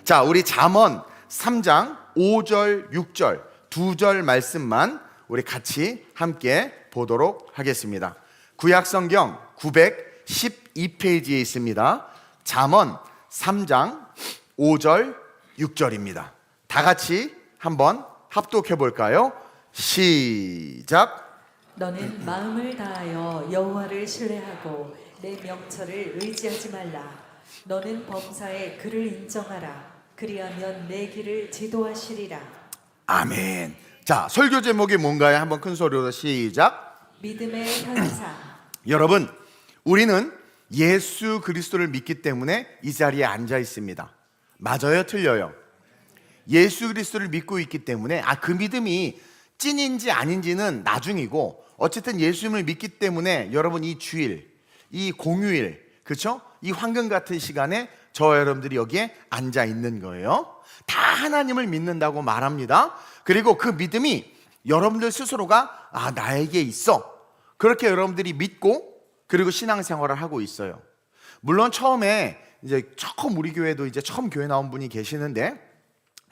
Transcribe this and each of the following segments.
자, 우리 잠언 3장 5절, 6절 두 절 말씀만 우리 같이 함께 보도록 하겠습니다. 구약성경 912페이지에 있습니다. 잠언 3장 5절, 6절입니다. 다 같이 한번 합독해 볼까요? 시작. 너는 마음을 다하여 여호와를 신뢰하고 내 명철을 의지하지 말라. 너는 범사에 그를 인정하라. 그리하면 내 길을 지도하시리라. 아멘. 자, 설교 제목이 뭔가요? 한번 큰 소리로 시작. 믿음의 현상. 여러분, 우리는 예수 그리스도를 믿기 때문에 이 자리에 앉아 있습니다. 맞아요, 틀려요? 예수 그리스도를 믿고 있기 때문에 그 믿음이 찐인지 아닌지는 나중이고, 어쨌든 예수님을 믿기 때문에 여러분 이 주일, 이 공휴일, 그렇죠? 이 황금 같은 시간에 저와 여러분들이 여기에 앉아 있는 거예요. 다 하나님을 믿는다고 말합니다. 그리고 그 믿음이 여러분들 스스로가 나에게 있어, 그렇게 여러분들이 믿고 그리고 신앙생활을 하고 있어요. 물론 처음에 처음 우리 교회도 처음 교회 나온 분이 계시는데,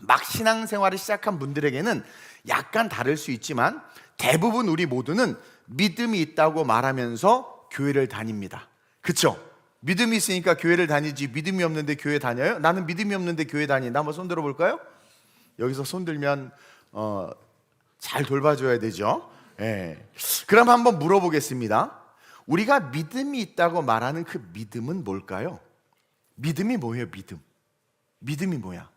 막 신앙생활을 시작한 분들에게는 약간 다를 수 있지만 대부분 우리 모두는 믿음이 있다고 말하면서 교회를 다닙니다. 그렇죠? 믿음이 있으니까 교회를 다니지, 믿음이 없는데 교회 다녀요? 나는 믿음이 없는데 교회 다닌다. 한번 손 들어볼까요? 여기서 손 들면 잘 돌봐줘야 되죠. 그럼 한번 물어보겠습니다. 우리가 믿음이 있다고 말하는 그 믿음은 뭘까요? 믿음이 뭐예요? 믿음이 뭐야?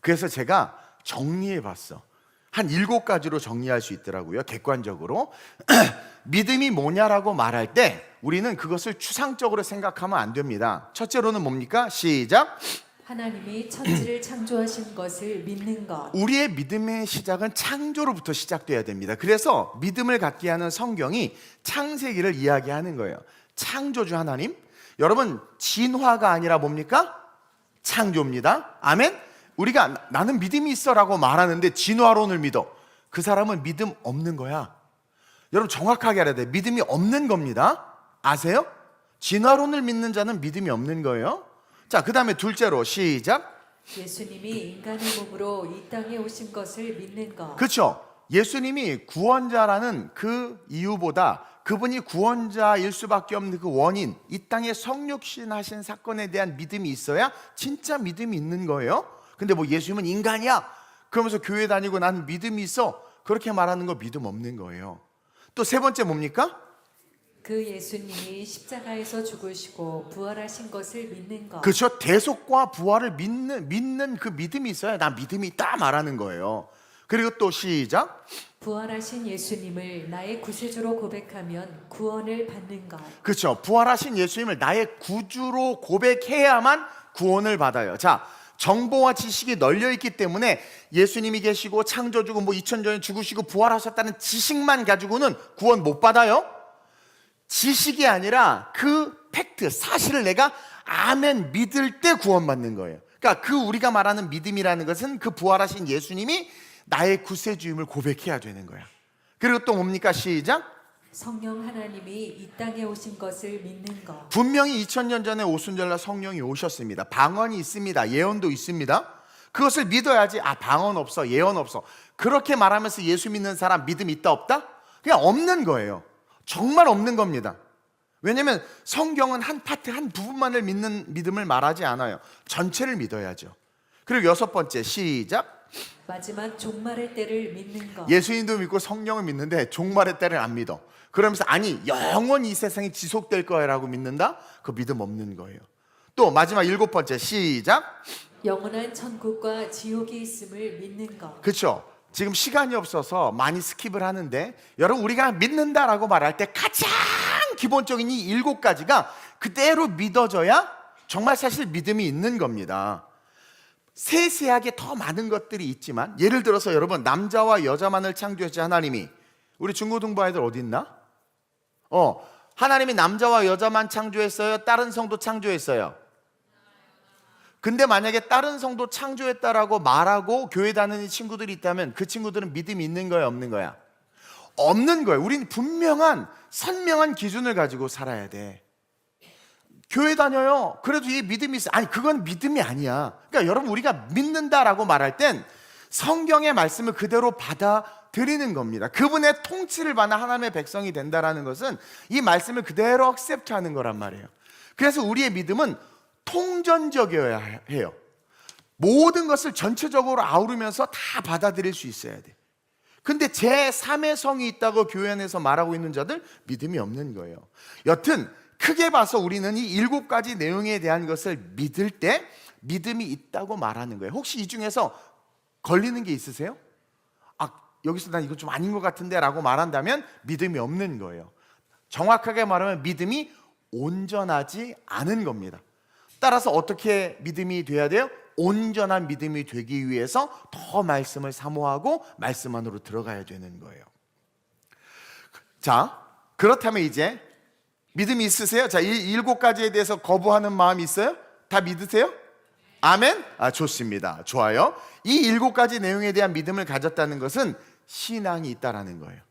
그래서 제가 정리해 봤어. 한 7가지로 정리할 수 있더라고요, 객관적으로. 믿음이 뭐냐라고 말할 때 우리는 그것을 추상적으로 생각하면 안 됩니다. 첫째로는 뭡니까? 시작. 하나님이 천지를 창조하신 것을 믿는 것. 우리의 믿음의 시작은 창조로부터 시작돼야 됩니다. 그래서 믿음을 갖게 하는 성경이 창세기를 이야기하는 거예요. 창조주 하나님. 여러분, 진화가 아니라 뭡니까? 창조입니다. 아멘. 우리가 나는 믿음이 있어라고 말하는데 진화론을 믿어. 그 사람은 믿음 없는 거야. 여러분, 정확하게 알아야 돼. 믿음이 없는 겁니다. 아세요? 진화론을 믿는 자는 믿음이 없는 거예요. 자, 그 다음에 둘째로 시작. 예수님이 인간의 몸으로 이 땅에 오신 것을 믿는 것. 그렇죠. 예수님이 구원자라는 그 이유보다 그분이 구원자일 수밖에 없는 그 원인, 이 땅에 성육신하신 사건에 대한 믿음이 있어야 진짜 믿음이 있는 거예요. 근데 예수님은 인간이야 그러면서 교회 다니고 나는 믿음이 있어, 그렇게 말하는 거 믿음 없는 거예요. 또 세 번째 뭡니까? 그 예수님이 십자가에서 죽으시고 부활하신 것을 믿는 것. 그렇죠. 대속과 부활을 믿는 그 믿음이 있어야 나 믿음이 있다 말하는 거예요. 그리고 또 시작. 부활하신 예수님을 나의 구세주로 고백하면 구원을 받는 것. 그렇죠. 부활하신 예수님을 나의 구주로 고백해야만 구원을 받아요. 자, 정보와 지식이 널려 있기 때문에 예수님이 계시고 창조주고 2000년 전에 죽으시고 부활하셨다는 지식만 가지고는 구원 못 받아요. 지식이 아니라 그 팩트, 사실을 내가 아멘 믿을 때 구원받는 거예요. 그러니까 그 우리가 말하는 믿음이라는 것은 그 부활하신 예수님이 나의 구세주임을 고백해야 되는 거야. 그리고 또 뭡니까? 시작. 성령 하나님이 이 땅에 오신 것을 믿는 것. 분명히 2000년 전에 오순절날 성령이 오셨습니다. 방언이 있습니다. 예언도 있습니다. 그것을 믿어야지. 방언 없어, 예언 없어, 그렇게 말하면서 예수 믿는 사람 믿음 있다 없다? 그냥 없는 거예요. 정말 없는 겁니다. 왜냐하면 성경은 한 파트, 한 부분만을 믿는 믿음을 말하지 않아요. 전체를 믿어야죠. 그리고 여섯 번째 시작. 마지막 종말의 때를 믿는 것. 예수님도 믿고 성령을 믿는데 종말의 때를 안 믿어. 그러면서 영원히 이 세상이 지속될 거야라고 믿는다? 그 믿음 없는 거예요. 또 마지막 7번째 시작. 영원한 천국과 지옥이 있음을 믿는 것. 그렇죠. 지금 시간이 없어서 많이 스킵을 하는데, 여러분, 우리가 믿는다라고 말할 때 가장 기본적인 이 7가지가 그대로 믿어져야 정말 사실 믿음이 있는 겁니다. 세세하게 더 많은 것들이 있지만, 예를 들어서 여러분, 남자와 여자만을 창조했지 하나님이. 우리 중고등부 아이들 어디 있나? 하나님이 남자와 여자만 창조했어요? 다른 성도 창조했어요? 근데 만약에 다른 성도 창조했다라고 말하고 교회 다니는 친구들이 있다면 그 친구들은 믿음이 있는 거야, 없는 거야? 없는 거예요. 우리는 분명한 선명한 기준을 가지고 살아야 돼. 교회 다녀요. 그래도 이 믿음이 있어. 아니, 그건 믿음이 아니야. 그러니까 여러분, 우리가 믿는다라고 말할 땐 성경의 말씀을 그대로 받아들이는 겁니다. 그분의 통치를 받는 하나님의 백성이 된다라는 것은 이 말씀을 그대로 액셉트하는 거란 말이에요. 그래서 우리의 믿음은 통전적이어야 해요. 모든 것을 전체적으로 아우르면서 다 받아들일 수 있어야 돼. 근데 제3의 성이 있다고 교회 안에서 말하고 있는 자들 믿음이 없는 거예요. 여튼 크게 봐서 우리는 이 7가지 내용에 대한 것을 믿을 때 믿음이 있다고 말하는 거예요. 혹시 이 중에서 걸리는 게 있으세요? 아, 여기서 난 이거 좀 아닌 것 같은데 라고 말한다면 믿음이 없는 거예요. 정확하게 말하면 믿음이 온전하지 않은 겁니다. 따라서 어떻게 믿음이 돼야 돼요? 온전한 믿음이 되기 위해서 더 말씀을 사모하고 말씀 안으로 들어가야 되는 거예요. 자, 그렇다면 이제 믿음이 있으세요? 자, 이 7가지에 대해서 거부하는 마음이 있어요? 다 믿으세요? 아멘? 좋습니다. 좋아요. 이 7가지 내용에 대한 믿음을 가졌다는 것은 신앙이 있다라는 거예요.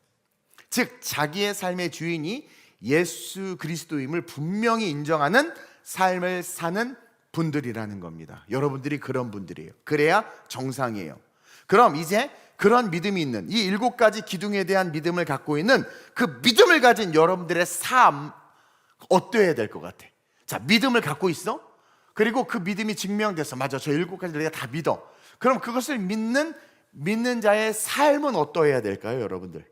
즉, 자기의 삶의 주인이 예수 그리스도임을 분명히 인정하는 삶을 사는 분들이라는 겁니다. 여러분들이 그런 분들이에요. 그래야 정상이에요. 그럼 이제 그런 믿음이 있는 이 7가지 기둥에 대한 믿음을 갖고 있는 그 믿음을 가진 여러분들의 삶 어떠해야 될 것 같아? 자, 믿음을 갖고 있어? 그리고 그 믿음이 증명돼서 맞아, 저 7가지 내가 다 믿어. 그럼 그것을 믿는 자의 삶은 어떠해야 될까요, 여러분들?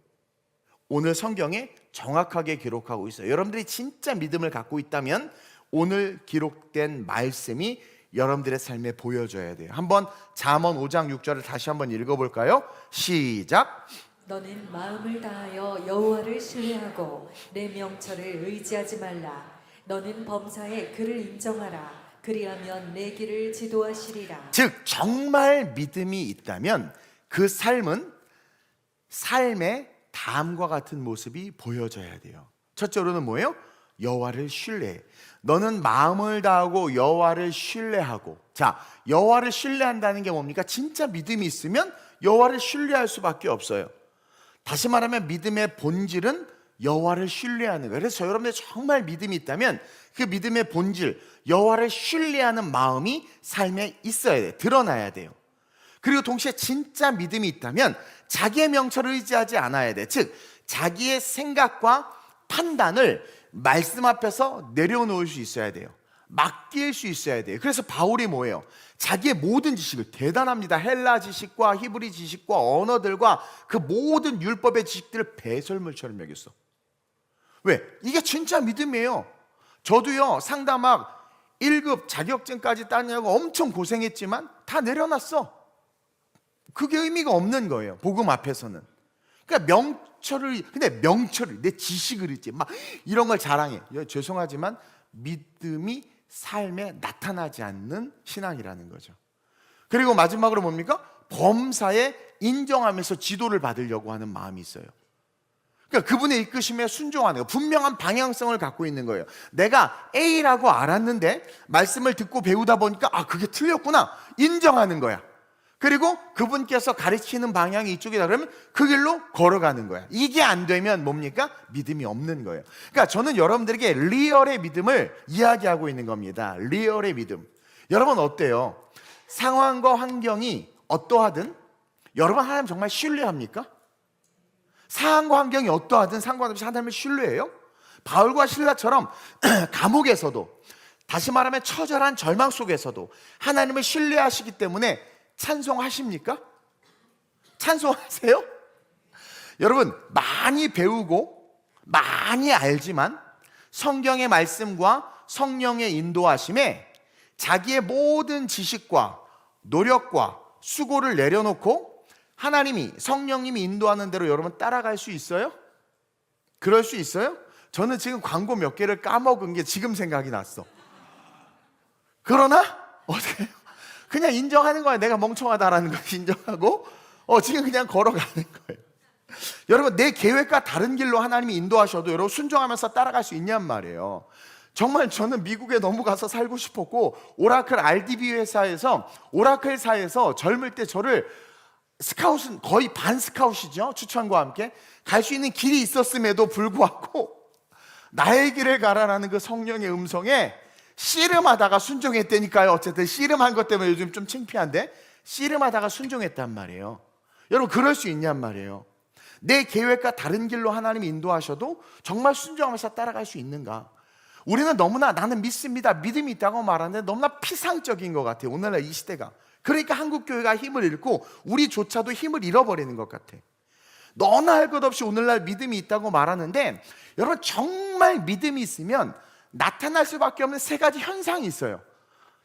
오늘 성경에 정확하게 기록하고 있어요. 여러분들이 진짜 믿음을 갖고 있다면 오늘 기록된 말씀이 여러분들의 삶에 보여져야 돼요. 한번 잠언 5장 6절을 다시 한번 읽어볼까요? 시작. 너는 마음을 다하여 여호와를 신뢰하고 내 명철을 의지하지 말라. 너는 범사에 그를 인정하라. 그리하면 내 길을 지도하시리라. 즉, 정말 믿음이 있다면 그 삶은 삶의 다음과 같은 모습이 보여져야 돼요. 첫째로는 뭐예요? 여호와를 신뢰해. 너는 마음을 다하고 여호와를 신뢰하고. 자, 여호와를 신뢰한다는 게 뭡니까? 진짜 믿음이 있으면 여호와를 신뢰할 수밖에 없어요. 다시 말하면 믿음의 본질은 여호와를 신뢰하는 거예요. 그래서 여러분들 정말 믿음이 있다면 그 믿음의 본질, 여호와를 신뢰하는 마음이 삶에 있어야 돼요. 드러나야 돼요. 그리고 동시에 진짜 믿음이 있다면 자기의 명철을 의지하지 않아야 돼. 즉, 자기의 생각과 판단을 말씀 앞에서 내려놓을 수 있어야 돼요. 맡길 수 있어야 돼요. 그래서 바울이 뭐예요? 자기의 모든 지식을, 대단합니다. 헬라 지식과 히브리 지식과 언어들과 그 모든 율법의 지식들을 배설물처럼 여겼어. 왜? 이게 진짜 믿음이에요. 저도요, 상담학 1급 자격증까지 따냐고 엄청 고생했지만 다 내려놨어. 그게 의미가 없는 거예요, 복음 앞에서는. 그러니까 명철을, 내 지식을 있지, 막 이런 걸 자랑해. 죄송하지만 믿음이 삶에 나타나지 않는 신앙이라는 거죠. 그리고 마지막으로 뭡니까? 범사에 인정하면서 지도를 받으려고 하는 마음이 있어요. 그러니까 그분의 이끄심에 순종하는 거, 분명한 방향성을 갖고 있는 거예요. 내가 A라고 알았는데 말씀을 듣고 배우다 보니까 그게 틀렸구나, 인정하는 거야. 그리고 그분께서 가르치는 방향이 이쪽이다 그러면 그 길로 걸어가는 거야. 이게 안 되면 뭡니까? 믿음이 없는 거예요. 그러니까 저는 여러분들에게 리얼의 믿음을 이야기하고 있는 겁니다. 리얼의 믿음. 여러분 어때요? 상황과 환경이 어떠하든 여러분 하나님 정말 신뢰합니까? 상황과 환경이 어떠하든 상관없이 하나님을 신뢰해요? 바울과 실라처럼 감옥에서도, 다시 말하면 처절한 절망 속에서도 하나님을 신뢰하시기 때문에 찬송하십니까? 찬송하세요? 여러분, 많이 배우고 많이 알지만 성경의 말씀과 성령의 인도하심에 자기의 모든 지식과 노력과 수고를 내려놓고 하나님이, 성령님이 인도하는 대로 여러분 따라갈 수 있어요? 그럴 수 있어요? 저는 지금 광고 몇 개를 까먹은 게 지금 생각이 났어. 그러나 어떻게 해요? 그냥 인정하는 거야. 내가 멍청하다라는 걸 인정하고 지금 그냥 걸어가는 거예요. 여러분, 내 계획과 다른 길로 하나님이 인도하셔도 여러분 순종하면서 따라갈 수 있냔 말이에요. 정말 저는 미국에 넘어가서 살고 싶었고, 오라클 RDB 회사에서, 오라클사에서 젊을 때 저를 스카웃은 거의 반 스카웃이죠, 추천과 함께 갈 수 있는 길이 있었음에도 불구하고 나의 길을 가라라는 그 성령의 음성에 씨름하다가 순종했다니까요. 어쨌든 씨름한 것 때문에 요즘 좀 창피한데 씨름하다가 순종했단 말이에요. 여러분 그럴 수 있냔 말이에요. 내 계획과 다른 길로 하나님이 인도하셔도 정말 순종하면서 따라갈 수 있는가? 우리는 너무나 나는 믿습니다, 믿음이 있다고 말하는데 너무나 피상적인 것 같아요, 오늘날 이 시대가. 그러니까 한국교회가 힘을 잃고 우리조차도 힘을 잃어버리는 것 같아. 너나 할 것 없이 오늘날 믿음이 있다고 말하는데 여러분 정말 믿음이 있으면 나타날 수밖에 없는 세 가지 현상이 있어요.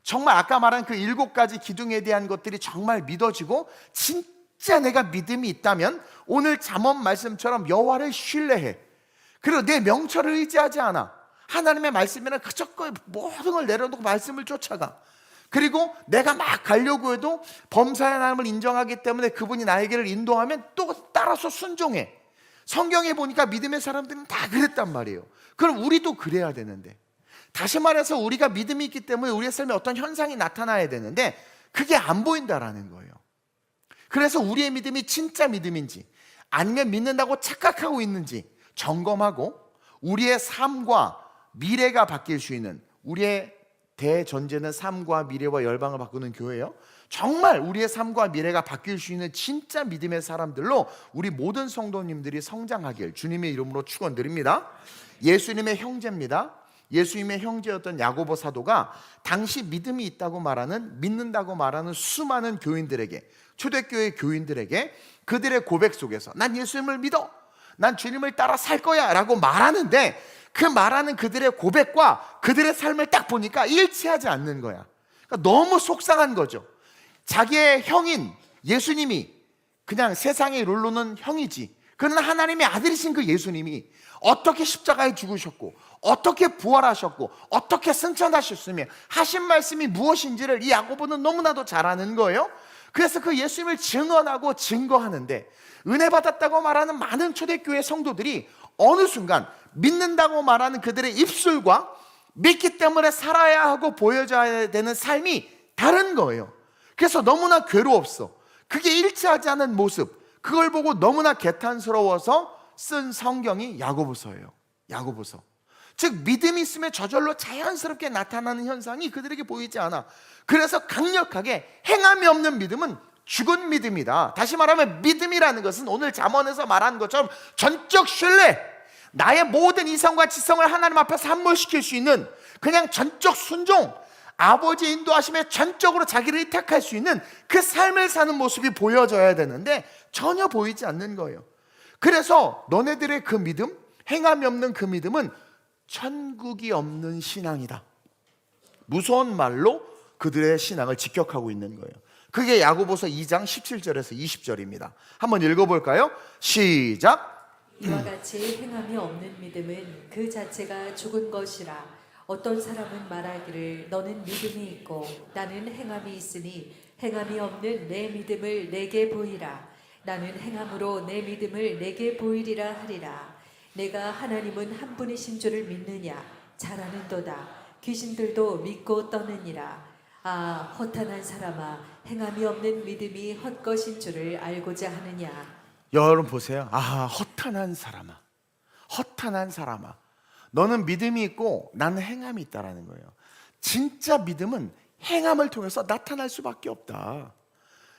정말 아까 말한 그 7가지 기둥에 대한 것들이 정말 믿어지고 진짜 내가 믿음이 있다면 오늘 잠언 말씀처럼 여호와를 신뢰해. 그리고 내 명철을 의지하지 않아. 하나님의 말씀에는 그저 모든 걸 내려놓고 말씀을 쫓아가. 그리고 내가 막 가려고 해도 범사의 하나님을 인정하기 때문에 그분이 나에게를 인도하면 또 따라서 순종해. 성경에 보니까 믿음의 사람들은 다 그랬단 말이에요. 그럼 우리도 그래야 되는데, 다시 말해서 우리가 믿음이 있기 때문에 우리의 삶에 어떤 현상이 나타나야 되는데 그게 안 보인다라는 거예요. 그래서 우리의 믿음이 진짜 믿음인지 아니면 믿는다고 착각하고 있는지 점검하고 우리의 삶과 미래가 바뀔 수 있는, 우리의 대전제는 삶과 미래와 열방을 바꾸는 교회예요. 정말 우리의 삶과 미래가 바뀔 수 있는 진짜 믿음의 사람들로 우리 모든 성도님들이 성장하길 주님의 이름으로 축원드립니다. 예수님의 형제입니다. 예수님의 형제였던 야고보 사도가 당시 믿음이 있다고 말하는, 믿는다고 말하는 수많은 교인들에게, 초대교회 교인들에게 그들의 고백 속에서 난 예수님을 믿어, 난 주님을 따라 살 거야 라고 말하는데 그 말하는 그들의 고백과 그들의 삶을 딱 보니까 일치하지 않는 거야. 그러니까 너무 속상한 거죠. 자기의 형인 예수님이 그냥 세상의 룰로는 형이지, 그러나 하나님의 아들이신 그 예수님이 어떻게 십자가에 죽으셨고 어떻게 부활하셨고 어떻게 승천하셨으며 하신 말씀이 무엇인지를 이 야고보는 너무나도 잘 아는 거예요. 그래서 그 예수님을 증언하고 증거하는데 은혜 받았다고 말하는 많은 초대교회 성도들이 어느 순간 믿는다고 말하는 그들의 입술과 믿기 때문에 살아야 하고 보여줘야 되는 삶이 다른 거예요. 그래서 너무나 괴로웠어. 그게 일치하지 않은 모습, 그걸 보고 너무나 개탄스러워서 쓴 성경이 야고보서예요. 야고보서. 즉 믿음이 있으면 저절로 자연스럽게 나타나는 현상이 그들에게 보이지 않아. 그래서 강력하게 행함이 없는 믿음은 죽은 믿음이다. 다시 말하면 믿음이라는 것은 오늘 잠언에서 말한 것처럼 전적 신뢰, 나의 모든 이성과 지성을 하나님 앞에서 함몰시킬 수 있는 그냥 전적 순종, 아버지의 인도하심에 전적으로 자기를 의탁할 수 있는 그 삶을 사는 모습이 보여져야 되는데 전혀 보이지 않는 거예요. 그래서 너네들의 그 믿음, 행함이 없는 그 믿음은 천국이 없는 신앙이다. 무서운 말로 그들의 신앙을 직격하고 있는 거예요. 그게 야고보서 2장 17절에서 20절입니다. 한번 읽어볼까요? 시작. 이와 같이 행함이 없는 믿음은 그 자체가 죽은 것이라. 어떤 사람은 말하기를 너는 믿음이 있고 나는 행함이 있으니 행함이 없는 내 믿음을 내게 보이라. 나는 행함으로 내 믿음을 내게 보이리라 하리라. 내가 하나님은 한 분이신 줄을 믿느냐? 잘하는도다. 귀신들도 믿고 떠느니라. 아, 허탄한 사람아, 행함이 없는 믿음이 헛것인 줄을 알고자 하느냐? 여러분 보세요. 아, 허탄한 사람아, 허탄한 사람아, 너는 믿음이 있고 나는 행함이 있다라는 거예요. 진짜 믿음은 행함을 통해서 나타날 수밖에 없다.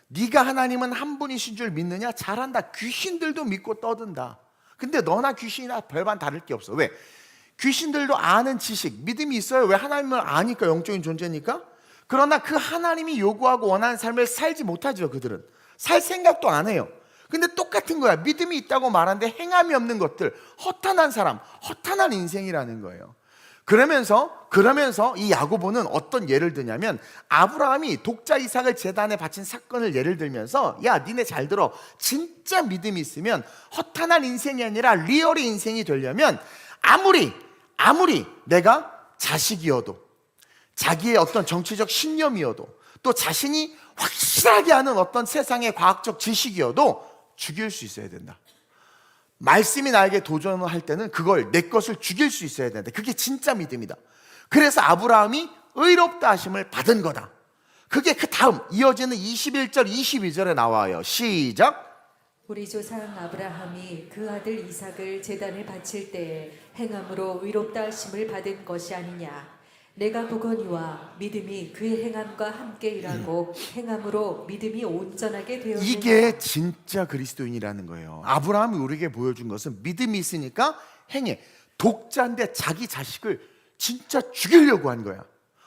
네가 하나님은 한 분이신 줄 믿느냐? 잘한다. 귀신들도 믿고 떠든다. 근데 너나 귀신이나 별반 다를 게 없어. 왜? 귀신들도 아는 지식, 믿음이 있어요. 왜? 하나님을 아니까, 영적인 존재니까. 그러나 그 하나님이 요구하고 원하는 삶을 살지 못하죠. 그들은 살 생각도 안 해요. 근데 똑같은 거야. 믿음이 있다고 말하는데 행함이 없는 것들, 허탄한 사람, 허탄한 인생이라는 거예요. 그러면서 이 야고보는 어떤 예를 드냐면 아브라함이 독자 이삭을 제단에 바친 사건을 예를 들면서, 야 니네 잘 들어, 진짜 믿음이 있으면 허탄한 인생이 아니라 리얼의 인생이 되려면 아무리 내가 자식이어도, 자기의 어떤 정치적 신념이어도, 또 자신이 확실하게 아는 어떤 세상의 과학적 지식이어도 죽일 수 있어야 된다. 말씀이 나에게 도전을 할 때는 그걸, 내 것을 죽일 수 있어야 된다. 그게 진짜 믿음이다. 그래서 아브라함이 의롭다 하심을 받은 거다. 그게 그 다음 이어지는 21절 22절에 나와요. 시작. 우리 조상 아브라함이 그 아들 이삭을 제단에 바칠 때에 행함으로 의롭다 하심을 받은 것이 아니냐? 내가 보거니와 믿음이 그의 행함과 함께 일하고 행함으로 믿음이 온전하게 되었느니라. 이게 진짜 그리스도인이라는 거예요. 아브라함이 우리에게 보여준 것은 믿음이 있으니까 행해. 독자인데 자기 자식을 진짜 죽이려고 한 거야.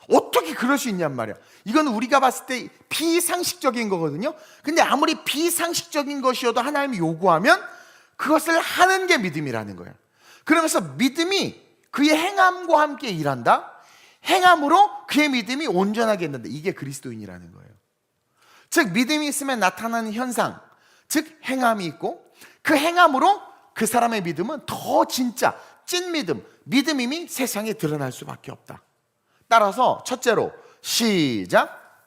어떻게 그럴 수 있냔 말이야. 이건 우리가 봤을 때 비상식적인 거거든요. 근데 아무리 비상식적인 것이어도 하나님이 요구하면 그것을 하는 게 믿음이라는 거예요. 그러면서 믿음이 그의 행함과 함께 일한다. 행함으로 그의 믿음이 온전하게 된다. 이게 그리스도인이라는 거예요. 즉 믿음이 있으면 나타나는 현상, 즉 행함이 있고, 그 행함으로 그 사람의 믿음은 더 진짜 찐 믿음, 믿음임이 세상에 드러날 수밖에 없다. 따라서 첫째로 시작.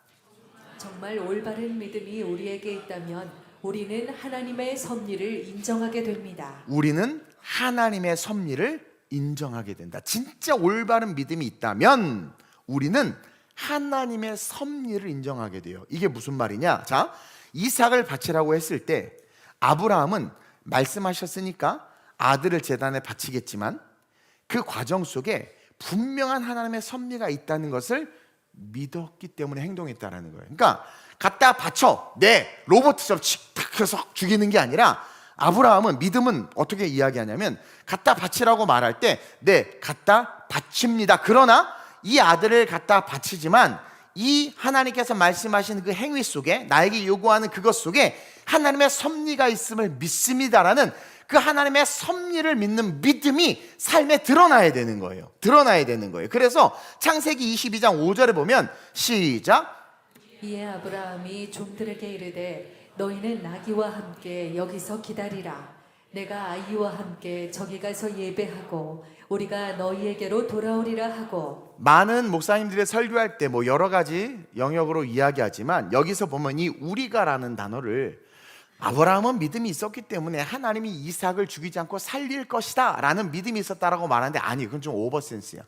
정말 올바른 믿음이 우리에게 있다면 우리는 하나님의 섭리를 인정하게 됩니다. 우리는 하나님의 섭리를 인정하게 된다. 진짜 올바른 믿음이 있다면 우리는 하나님의 섭리를 인정하게 돼요. 이게 무슨 말이냐? 자, 이삭을 바치라고 했을 때 아브라함은 말씀하셨으니까 아들을 제단에 바치겠지만 그 과정 속에 분명한 하나님의 섭리가 있다는 것을 믿었기 때문에 행동했다는 거예요. 그러니까 갖다 바쳐, 로봇처럼 칙탁 해서 죽이는 게 아니라, 아브라함은 믿음은 어떻게 이야기하냐면 갖다 바치라고 말할 때 갖다 바칩니다. 그러나 이 아들을 갖다 바치지만 이 하나님께서 말씀하신 그 행위 속에, 나에게 요구하는 그것 속에 하나님의 섭리가 있음을 믿습니다라는 그 하나님의 섭리를 믿는 믿음이 삶에 드러나야 되는 거예요. 드러나야 되는 거예요. 그래서 창세기 22장 5절에 보면 시작. 이에 아브라함이 종들에게 이르되 너희는 나귀와 함께 여기서 기다리라. 내가 아이와 함께 저기 가서 예배하고 우리가 너희에게로 돌아오리라 하고. 많은 목사님들이 설교할 때 뭐 여러 가지 영역으로 이야기하지만 여기서 보면 이 우리가라는 단어를, 아브라함은 믿음이 있었기 때문에 하나님이 이삭을 죽이지 않고 살릴 것이다 라는 믿음이 있었다라고 말하는데, 아니, 그건 좀 오버센스야.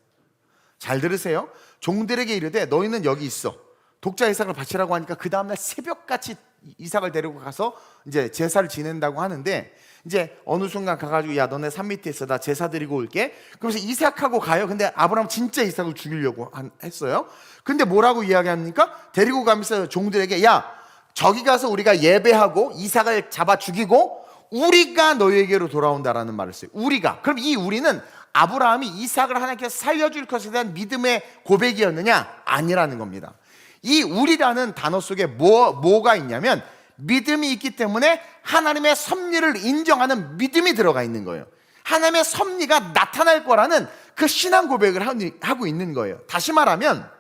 잘 들으세요. 종들에게 이르되 너희는 여기 있어. 독자 이삭을 바치라고 하니까 그 다음날 새벽같이 이삭을 데리고 가서 이제 제사를 지낸다고 하는데, 이제 어느 순간 가가지고 야, 너네 산 밑에 있어, 나 제사 드리고 올게. 그러면서 이삭하고 가요. 근데 아브라함 진짜 이삭을 죽이려고 했어요. 근데 뭐라고 이야기합니까? 데리고 가면서 종들에게, 야, 저기 가서 우리가 예배하고 이삭을 잡아 죽이고 우리가 너희에게로 돌아온다라는 말을 써요. 우리가. 그럼 이 우리는 아브라함이 이삭을 하나님께서 살려줄 것에 대한 믿음의 고백이었느냐? 아니라는 겁니다. 이 우리라는 단어 속에 뭐가 있냐면 믿음이 있기 때문에 하나님의 섭리를 인정하는 믿음이 들어가 있는 거예요. 하나님의 섭리가 나타날 거라는 그 신앙 고백을 하고 있는 거예요. 다시 말하면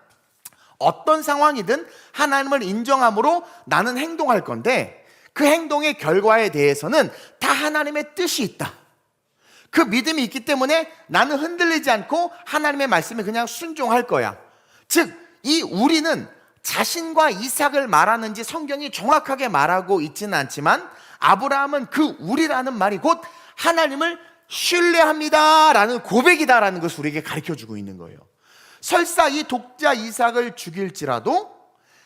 어떤 상황이든 하나님을 인정함으로 나는 행동할 건데 그 행동의 결과에 대해서는 다 하나님의 뜻이 있다. 그 믿음이 있기 때문에 나는 흔들리지 않고 하나님의 말씀에 그냥 순종할 거야. 즉, 이 우리는 자신과 이삭을 말하는지 성경이 정확하게 말하고 있지는 않지만 아브라함은 그 우리라는 말이 곧 하나님을 신뢰합니다 라는 고백이다라는 것을 우리에게 가르쳐주고 있는 거예요. 설사 이 독자 이삭을 죽일지라도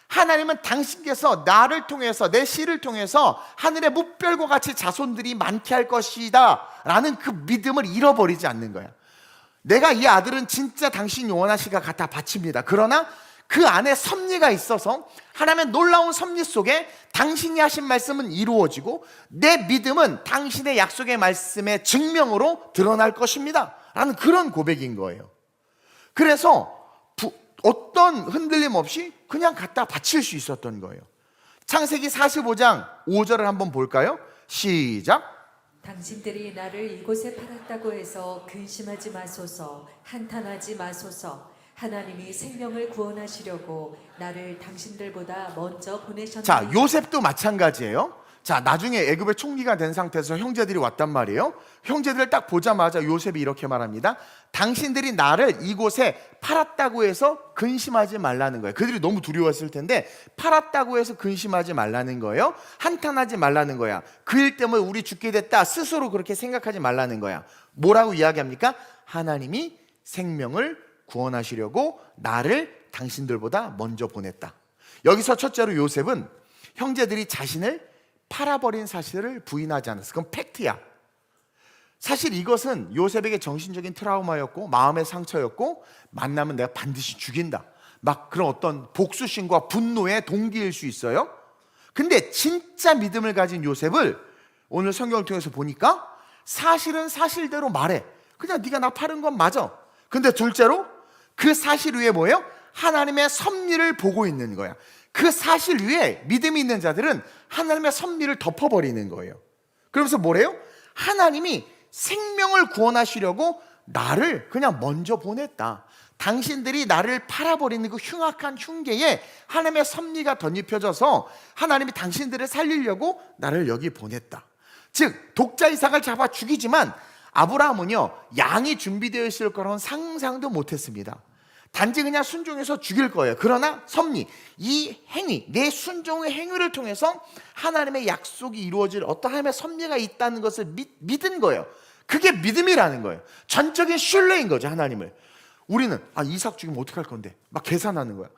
하나님은 당신께서 나를 통해서, 내 씨를 통해서 하늘의 뭇별과 같이 자손들이 많게 할 것이다 라는 그 믿음을 잃어버리지 않는 거야. 내가 이 아들은 진짜 당신 원하시가 갖다 바칩니다. 그러나 그 안에 섭리가 있어서 하나님의 놀라운 섭리 속에 당신이 하신 말씀은 이루어지고 내 믿음은 당신의 약속의 말씀의 증명으로 드러날 것입니다 라는 그런 고백인 거예요. 그래서 어떤 흔들림 없이 그냥 갖다 바칠 수 있었던 거예요. 창세기 45장 5절을 한번 볼까요? 시작. 당신들이 나를 이곳에 팔았다고 해서 근심하지 마소서, 한탄하지 마소서. 하나님이 생명을 구원하시려고 나를 당신들보다 먼저 보내셨나이다. 자, 요셉도 마찬가지예요. 자, 나중에 애굽의 총리가 된 상태에서 형제들이 왔단 말이에요. 형제들을 딱 보자마자 요셉이 이렇게 말합니다. 당신들이 나를 이곳에 팔았다고 해서 근심하지 말라는 거예요. 그들이 너무 두려웠을 텐데 팔았다고 해서 근심하지 말라는 거예요. 한탄하지 말라는 거야. 그 일 때문에 우리 죽게 됐다 스스로 그렇게 생각하지 말라는 거야. 뭐라고 이야기합니까? 하나님이 생명을 구원하시려고 나를 당신들보다 먼저 보냈다. 여기서 첫째로 요셉은 형제들이 자신을 팔아버린 사실을 부인하지 않았어. 그건 팩트야. 사실 이것은 요셉에게 정신적인 트라우마였고 마음의 상처였고, 만나면 내가 반드시 죽인다, 막 그런 어떤 복수심과 분노의 동기일 수 있어요. 근데 진짜 믿음을 가진 요셉을 오늘 성경을 통해서 보니까 사실은 사실대로 말해. 그냥 네가 나 파는 건 맞아. 근데 둘째로 그 사실 위에 뭐예요? 하나님의 섭리를 보고 있는 거야. 그 사실 위에 믿음이 있는 자들은 하나님의 섭리를 덮어버리는 거예요. 그러면서 뭐래요? 하나님이 생명을 구원하시려고 나를 그냥 먼저 보냈다. 당신들이 나를 팔아버리는 그 흉악한 흉계에 하나님의 섭리가 덧입혀져서 하나님이 당신들을 살리려고 나를 여기 보냈다. 즉 독자 이삭을 잡아 죽이지만 아브라함은요, 양이 준비되어 있을 거라는 상상도 못했습니다. 단지 그냥 순종해서 죽일 거예요. 그러나 섭리, 이 행위, 내 순종의 행위를 통해서 하나님의 약속이 이루어질 어떤 하나님의 섭리가 있다는 것을 믿은 거예요. 그게 믿음이라는 거예요. 전적인 신뢰인 거죠, 하나님을. 우리는 이삭 죽이면 어떡할 건데 막 계산하는 거야.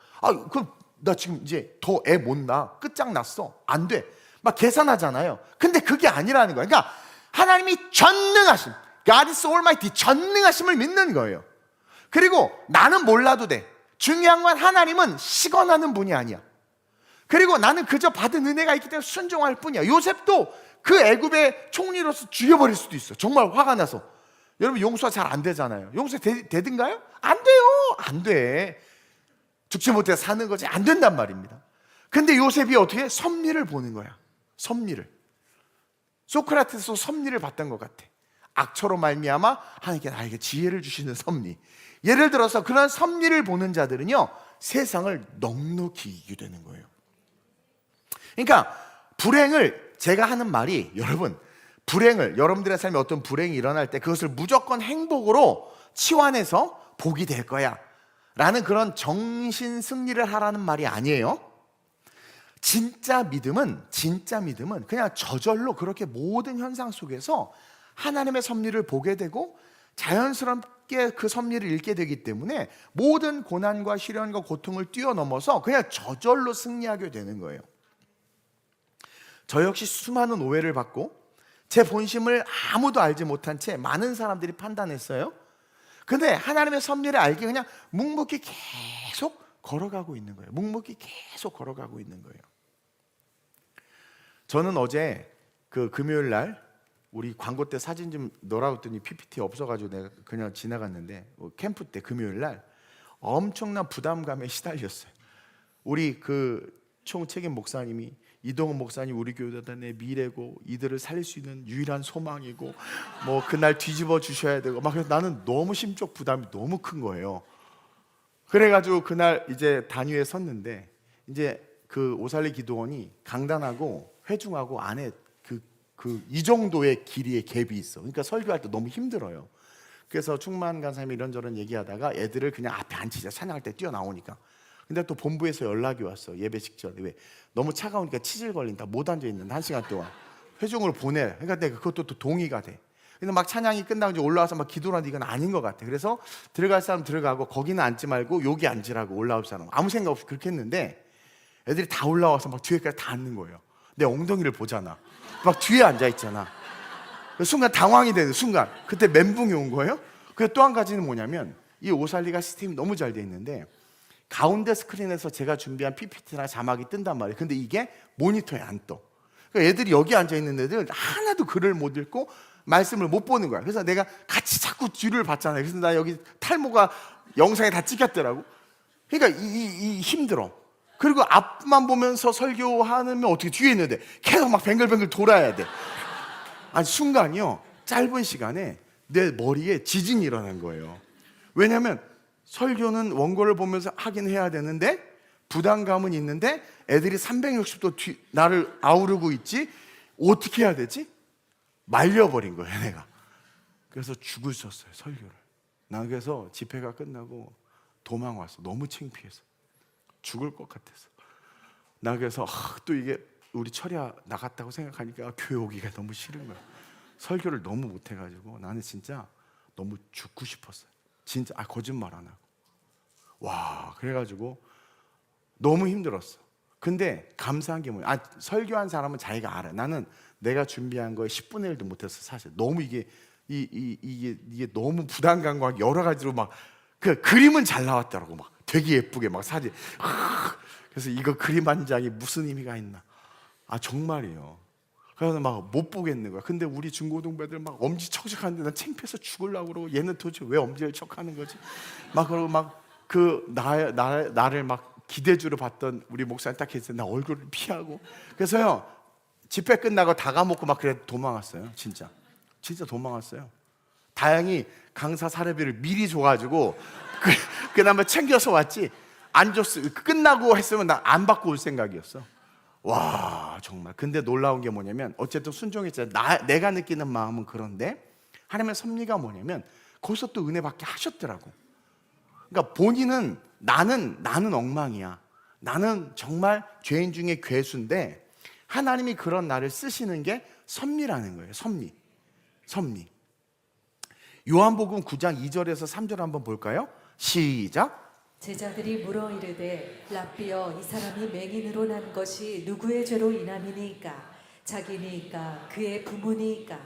그럼 나 지금 이제 더 애 못 낳아, 끝장났어, 안 돼, 막 계산하잖아요. 근데 그게 아니라는 거야. 그러니까 하나님이 전능하심, God is almighty, 전능하심을 믿는 거예요. 그리고 나는 몰라도 돼. 중요한 건 하나님은 시건하는 분이 아니야. 그리고 나는 그저 받은 은혜가 있기 때문에 순종할 뿐이야. 요셉도 그 애굽의 총리로서 죽여버릴 수도 있어. 정말 화가 나서. 여러분 용서가 잘 안 되잖아요. 용서 되든가요? 안 돼요. 안 돼. 죽지 못해 사는 거지. 안 된단 말입니다. 근데 요셉이 어떻게 섭리를 보는 거야. 섭리를. 소크라테스도 섭리를 봤던 것 같아. 악처로 말미암아 하나님께 나에게 지혜를 주시는 섭리. 예를 들어서 그런 섭리를 보는 자들은요, 세상을 넉넉히 이기게 되는 거예요. 그러니까 불행을, 제가 하는 말이, 여러분 불행을, 여러분들의 삶에 어떤 불행이 일어날 때 그것을 무조건 행복으로 치환해서 복이 될 거야 라는 그런 정신 승리를 하라는 말이 아니에요. 진짜 믿음은 그냥 저절로 그렇게 모든 현상 속에서 하나님의 섭리를 보게 되고 자연스럽게 그 섭리를 읽게 되기 때문에 모든 고난과 시련과 고통을 뛰어넘어서 그냥 저절로 승리하게 되는 거예요. 저 역시 수많은 오해를 받고 제 본심을 아무도 알지 못한 채 많은 사람들이 판단했어요. 근데 하나님의 섭리를 알게 그냥 묵묵히 계속 걸어가고 있는 거예요. 묵묵히 계속 걸어가고 있는 거예요. 저는 어제 그 금요일 날 우리 광고 때 사진 좀 넣으라고 했더니 PPT 없어가지고 내가 그냥 지나갔는데, 캠프 때 금요일 날 엄청난 부담감에 시달렸어요. 우리 그 총책임 목사님이, 이동훈 목사님 우리 교회단의 미래고 이들을 살릴 수 있는 유일한 소망이고 뭐 그날 뒤집어 주셔야 되고 막, 그래서 나는 너무 심적 부담이 너무 큰 거예요. 그래가지고 그날 이제 단위에 섰는데, 이제 그 오살리 기도원이 강단하고 회중하고 안에 이 정도의 길이의 갭이 있어. 그러니까 설교할 때 너무 힘들어요. 그래서 충만 간사님이 이런저런 얘기하다가 애들을 그냥 앞에 앉히자, 찬양할 때 뛰어나오니까. 근데 또 본부에서 연락이 왔어. 예배 직전에. 왜? 너무 차가우니까 치질 걸린다, 못 앉아있는다 1시간 동안. 회중으로 보내. 그러니까 내가 그것도 또 동의가 돼. 그래서 막 찬양이 끝나고 이제 올라와서 막 기도를 하는데 이건 아닌 것 같아. 그래서 들어갈 사람 들어가고 거기는 앉지 말고 여기 앉으라고, 올라올 사람. 아무 생각 없이 그렇게 했는데 애들이 다 올라와서 막 뒤에까지 다 앉는 거예요. 내 엉덩이를 보잖아. 막 뒤에 앉아있잖아. 순간 당황이 되는 순간, 그때 멘붕이 온 거예요. 그리고 또 한 가지는 뭐냐면, 이 오살리가 시스템이 너무 잘 돼 있는데 가운데 스크린에서 제가 준비한 PPT나 자막이 뜬단 말이에요. 근데 이게 모니터에 안 떠. 그러니까 애들이 여기 앉아있는 애들 하나도 글을 못 읽고 말씀을 못 보는 거야. 그래서 내가 같이 자꾸 뒤를 봤잖아요. 그래서 나 여기 탈모가 영상에 다 찍혔더라고. 그러니까 이 힘들어. 그리고 앞만 보면서 설교하면 어떻게 뒤에 있는데 계속 막 뱅글뱅글 돌아야 돼. 아니 순간이요, 짧은 시간에 내 머리에 지진이 일어난 거예요. 왜냐하면 설교는 원고를 보면서 하긴 해야 되는데 부담감은 있는데 애들이 360도 나를 아우르고 있지. 어떻게 해야 되지? 말려버린 거예요 내가. 그래서 죽을 썼어요 설교를. 난 그래서 집회가 끝나고 도망 왔어. 너무 창피해서 죽을 것 같아서. 나 그래서 또 이게 우리 철야 나갔다고 생각하니까 교회 오기가 너무 싫은 거야. 설교를 너무 못해가지고 나는 진짜 너무 죽고 싶었어요. 진짜 거짓말 안 하고. 와, 그래가지고 너무 힘들었어. 근데 감사한 게 뭐야? 설교한 사람은 자기가 알아. 나는 내가 준비한 거에 10분의 1도 못했어 사실. 너무 이게 이게 너무 부담감과 여러 가지로 막 그 그림은 잘 나왔더라고. 막 되게 예쁘게 막 사진. 그래서 이거 그림 한 장이 무슨 의미가 있나? 아 정말이에요. 그래서 막 못 보겠는 거야. 근데 우리 중고등부 애들 막 엄지척척하는데 난 창피해서 죽으려고 그러고 얘는 도대체 왜 엄지를 척하는 거지? 막 그러고 막 그 나를 막 기대주로 봤던 우리 목사님 딱 했을 때 나 얼굴을 피하고. 그래서요 집회 끝나고 다 까먹고 막 그래 도망왔어요. 진짜 도망왔어요. 다행히 강사 사례비를 미리 줘가지고 그나마 챙겨서 왔지. 안 줬어. 끝나고 했으면 나 안 받고 올 생각이었어. 와 정말. 근데 놀라운 게 뭐냐면 어쨌든 순종했잖아. 내가 느끼는 마음은 그런데 하나님의 섭리가 뭐냐면 거기서 또 은혜 받게 하셨더라고. 그러니까 본인은 나는 엉망이야. 나는 정말 죄인 중에 괴수인데 하나님이 그런 나를 쓰시는 게 섭리라는 거예요. 섭리. 요한복음 9장 2절에서 3절 한번 볼까요? 시작. 제자들이 물어 이르되 랍비여 이 사람이 맹인으로 난 것이 누구의 죄로 인함이니까 자기니까 그의 부모니까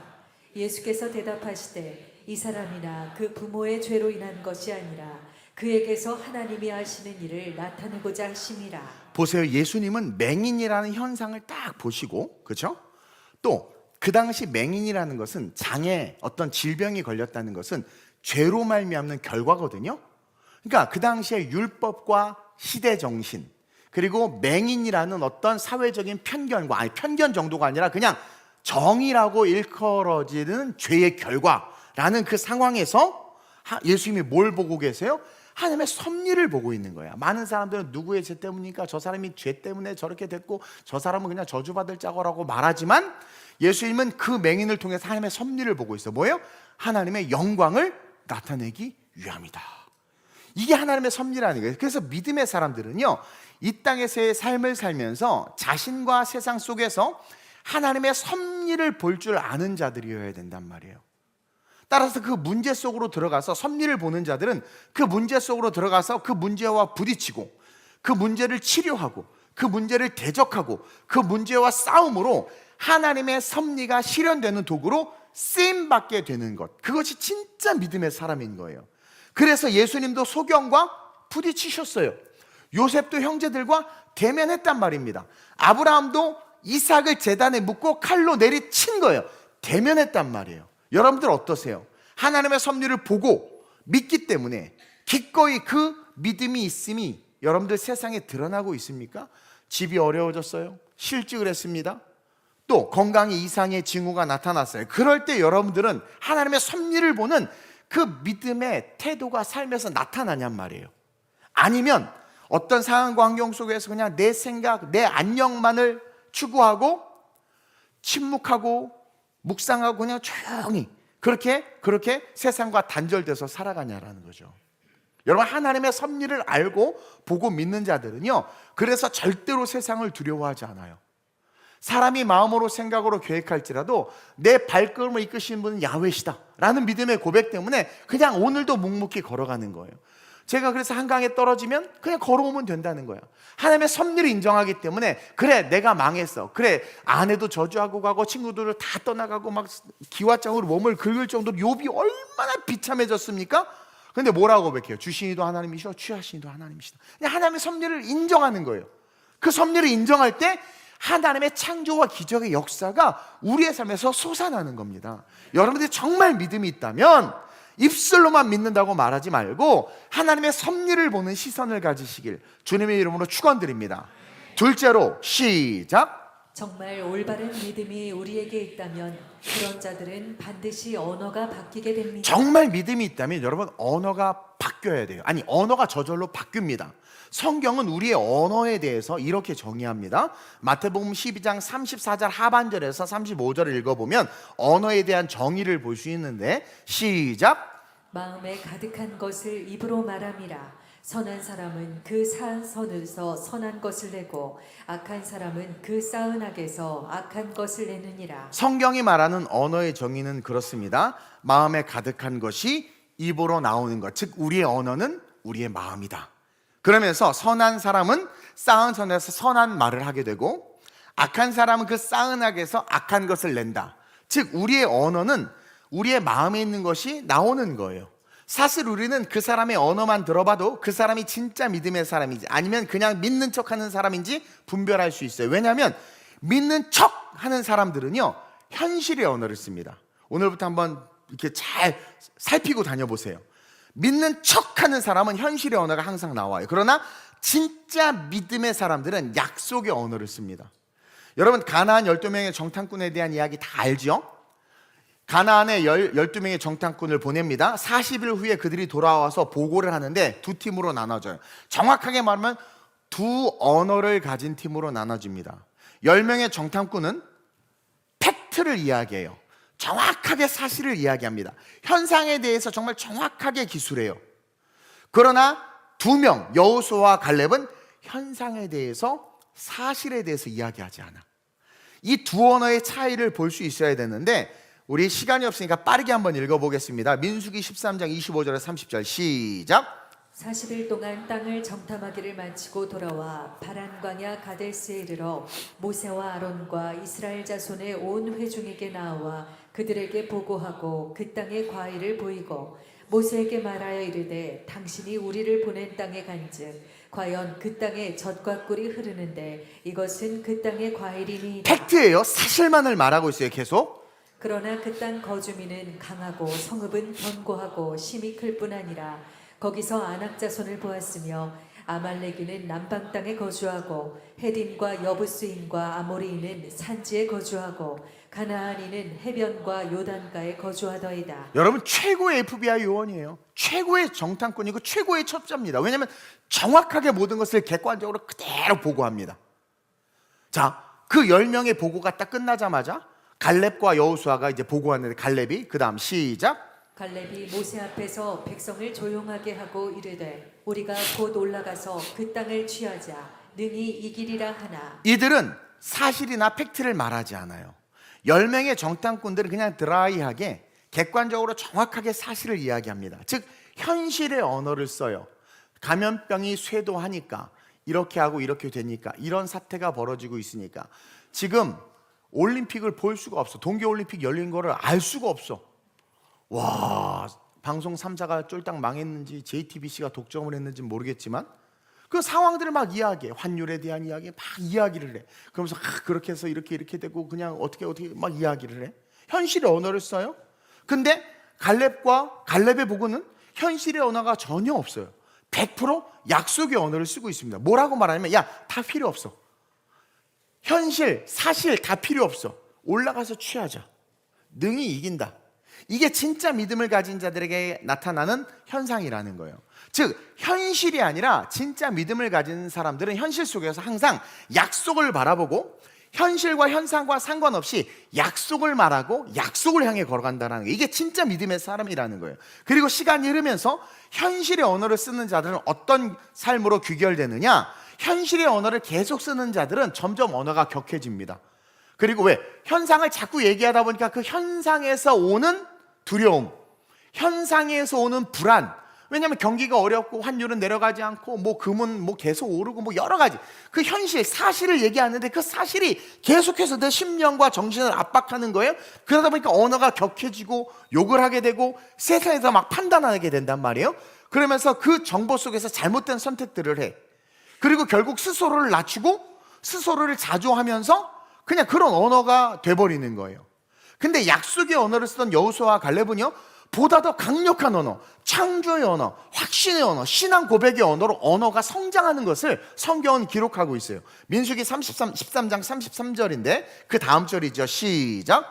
예수께서 대답하시되 이 사람이나 그 부모의 죄로 인한 것이 아니라 그에게서 하나님이 하시는 일을 나타내고자 하심이라. 보세요. 예수님은 맹인이라는 현상을 딱 보시고, 그렇죠? 또 그 당시 맹인이라는 것은 장애, 어떤 질병이 걸렸다는 것은 죄로 말미암는 결과거든요. 그러니까 그 당시에 율법과 시대 정신, 그리고 맹인이라는 어떤 사회적인 편견과, 아니 편견 정도가 아니라 그냥 정의라고 일컬어지는 죄의 결과라는 그 상황에서 예수님이 뭘 보고 계세요? 하나님의 섭리를 보고 있는 거야. 많은 사람들은 누구의 죄 때문이니까 저 사람이 죄 때문에 저렇게 됐고 저 사람은 그냥 저주받을 자고라고 말하지만 예수님은 그 맹인을 통해서 하나님의 섭리를 보고 있어. 뭐예요? 하나님의 영광을 나타내기 위함이다. 이게 하나님의 섭리라는 거예요. 그래서 믿음의 사람들은요, 이 땅에서의 삶을 살면서 자신과 세상 속에서 하나님의 섭리를 볼 줄 아는 자들이어야 된단 말이에요. 따라서 그 문제 속으로 들어가서 섭리를 보는 자들은 그 문제 속으로 들어가서 그 문제와 부딪히고 그 문제를 치료하고 그 문제를 대적하고 그 문제와 싸움으로 하나님의 섭리가 실현되는 도구로 쓰임받게 되는 것, 그것이 진짜 믿음의 사람인 거예요. 그래서 예수님도 소경과 부딪히셨어요. 요셉도 형제들과 대면했단 말입니다. 아브라함도 이삭을 제단에 묶고 칼로 내리친 거예요. 대면했단 말이에요. 여러분들 어떠세요? 하나님의 섭리를 보고 믿기 때문에 기꺼이 그 믿음이 있음이 여러분들 세상에 드러나고 있습니까? 집이 어려워졌어요. 실직을 했습니다. 또 건강에 이상의 징후가 나타났어요. 그럴 때 여러분들은 하나님의 섭리를 보는 그 믿음의 태도가 삶에서 나타나냔 말이에요. 아니면 어떤 상황과 환경 속에서 그냥 내 생각, 내 안녕만을 추구하고 침묵하고 묵상하고 그냥 조용히 그렇게 세상과 단절돼서 살아가냐라는 거죠. 여러분, 하나님의 섭리를 알고 보고 믿는 자들은요, 그래서 절대로 세상을 두려워하지 않아요. 사람이 마음으로 생각으로 계획할지라도 내 발걸음을 이끄시는 분은 야훼시다 라는 믿음의 고백 때문에 그냥 오늘도 묵묵히 걸어가는 거예요. 제가 그래서 한강에 떨어지면 그냥 걸어오면 된다는 거야. 하나님의 섭리를 인정하기 때문에 그래 내가 망했어, 그래 아내도 저주하고 가고 친구들을 다 떠나가고 막 기와장으로 몸을 긁을 정도로 욥이 얼마나 비참해졌습니까? 근데 뭐라고 고백해요? 주시니도 하나님이시오 취하시니도 하나님이시다. 그냥 하나님의 섭리를 인정하는 거예요. 그 섭리를 인정할 때 하나님의 창조와 기적의 역사가 우리의 삶에서 솟아나는 겁니다. 여러분들이 정말 믿음이 있다면 입술로만 믿는다고 말하지 말고 하나님의 섭리를 보는 시선을 가지시길 주님의 이름으로 축원드립니다. 둘째로 시작. 정말 올바른 믿음이 우리에게 있다면 그런 자들은 반드시 언어가 바뀌게 됩니다. 정말 믿음이 있다면 여러분 언어가 바뀌어야 돼요. 아니 언어가 저절로 바뀝니다. 성경은 우리의 언어에 대해서 이렇게 정의합니다. 마태복음 12장 34절 하반절에서 35절을 읽어보면 언어에 대한 정의를 볼 수 있는데 시작. 마음에 가득한 것을 입으로 말함이라. 선한 사람은 그 쌓은 선에서 선한 것을 내고 악한 사람은 그 쌓은 악에서 악한 것을 내느니라. 성경이 말하는 언어의 정의는 그렇습니다. 마음에 가득한 것이 입으로 나오는 것, 즉 우리의 언어는 우리의 마음이다. 그러면서 선한 사람은 쌓은 선에서 선한 말을 하게 되고 악한 사람은 그 쌓은 악에서 악한 것을 낸다. 즉 우리의 언어는 우리의 마음에 있는 것이 나오는 거예요. 사실 우리는 그 사람의 언어만 들어봐도 그 사람이 진짜 믿음의 사람인지 아니면 그냥 믿는 척하는 사람인지 분별할 수 있어요. 왜냐하면 믿는 척하는 사람들은요, 현실의 언어를 씁니다. 오늘부터 한번 이렇게 잘 살피고 다녀보세요. 믿는 척하는 사람은 현실의 언어가 항상 나와요. 그러나 진짜 믿음의 사람들은 약속의 언어를 씁니다. 여러분, 가나안 12명의 정탐꾼에 대한 이야기 다 알죠? 가나안에 12명의 정탐꾼을 보냅니다. 40일 후에 그들이 돌아와서 보고를 하는데 두 팀으로 나눠져요. 정확하게 말하면 두 언어를 가진 팀으로 나눠집니다. 10명의 정탐꾼은 팩트를 이야기해요. 정확하게 사실을 이야기합니다. 현상에 대해서 정말 정확하게 기술해요. 그러나 2명, 여호수아와 갈렙은 현상에 대해서, 사실에 대해서 이야기하지 않아. 이 두 언어의 차이를 볼 수 있어야 되는데 우리 시간이 없으니까 빠르게 한번 읽어보겠습니다. 민수기 13장 25절에 30절 시작. 40일 동안 땅을 정탐하기를 마치고 돌아와 바란 광야 가데스에 이르러 모세와 아론과 이스라엘 자손의 온 회중에게 나와 그들에게 보고하고 그 땅의 과일을 보이고 모세에게 말하여 이르되 당신이 우리를 보낸 땅에 간즉 과연 그 땅에 젖과 꿀이 흐르는데 이것은 그 땅의 과일이니이다. 팩트예요. 사실만을 말하고 있어요. 계속. 그러나 그 땅 거주민은 강하고 성읍은 견고하고 심이 클 뿐 아니라 거기서 아낙 자손을 보았으며 아말렉인은 남방 땅에 거주하고 헤딘과 여부스인과 아모리인은 산지에 거주하고 가나안인은 해변과 요단가에 거주하더이다. 여러분, 최고의 FBI 요원이에요. 최고의 정탐꾼이고 최고의 첩자입니다. 왜냐하면 정확하게 모든 것을 객관적으로 그대로 보고합니다. 자, 그 10명의 보고가 딱 끝나자마자 갈렙과 여호수아가 이제 보고하는데, 갈렙이 그 다음 시작. 갈렙이 모세 앞에서 백성을 조용하게 하고 이르되 우리가 곧 올라가서 그 땅을 취하자 능히 이기리라 하나. 이들은 사실이나 팩트를 말하지 않아요. 10명의 정탐꾼들은 그냥 드라이하게 객관적으로 정확하게 사실을 이야기합니다. 즉 현실의 언어를 써요. 감염병이 쇄도하니까 이렇게 하고 이렇게 되니까 이런 사태가 벌어지고 있으니까 지금 올림픽을 볼 수가 없어. 동계올림픽 열린 거를 알 수가 없어. 와, 방송 3사가 쫄딱 망했는지 JTBC가 독점을 했는지 모르겠지만 그 상황들을 막 이야기해. 환율에 대한 이야기 막 이야기를 해. 그러면서 그렇게 해서 이렇게 되고 그냥 어떻게 막 이야기를 해. 현실의 언어를 써요. 근데 갈렙의 보고는 현실의 언어가 전혀 없어요. 100% 약속의 언어를 쓰고 있습니다. 뭐라고 말하냐면 야, 다 필요 없어. 현실, 사실 다 필요 없어. 올라가서 취하자. 능히 이긴다. 이게 진짜 믿음을 가진 자들에게 나타나는 현상이라는 거예요. 즉 현실이 아니라 진짜 믿음을 가진 사람들은 현실 속에서 항상 약속을 바라보고 현실과 현상과 상관없이 약속을 말하고 약속을 향해 걸어간다는 거예요. 이게 진짜 믿음의 사람이라는 거예요. 그리고 시간이 흐르면서 현실의 언어를 쓰는 자들은 어떤 삶으로 귀결되느냐? 현실의 언어를 계속 쓰는 자들은 점점 언어가 격해집니다. 그리고 왜? 현상을 자꾸 얘기하다 보니까 그 현상에서 오는 두려움, 현상에서 오는 불안. 왜냐하면 경기가 어렵고 환율은 내려가지 않고 뭐 금은 뭐 계속 오르고 뭐 여러 가지 그 현실, 사실을 얘기하는데 그 사실이 계속해서 내 심령과 정신을 압박하는 거예요. 그러다 보니까 언어가 격해지고 욕을 하게 되고 세상에서 막 판단하게 된단 말이에요. 그러면서 그 정보 속에서 잘못된 선택들을 해. 그리고 결국 스스로를 낮추고 스스로를 자조하면서 그냥 그런 언어가 돼버리는 거예요. 근데 약속의 언어를 쓰던 여호수아와 갈렙은요, 보다 더 강력한 언어, 창조의 언어, 확신의 언어, 신앙 고백의 언어로 언어가 성장하는 것을 성경은 기록하고 있어요. 민수기 13장 33절인데 그 다음 절이죠. 시작.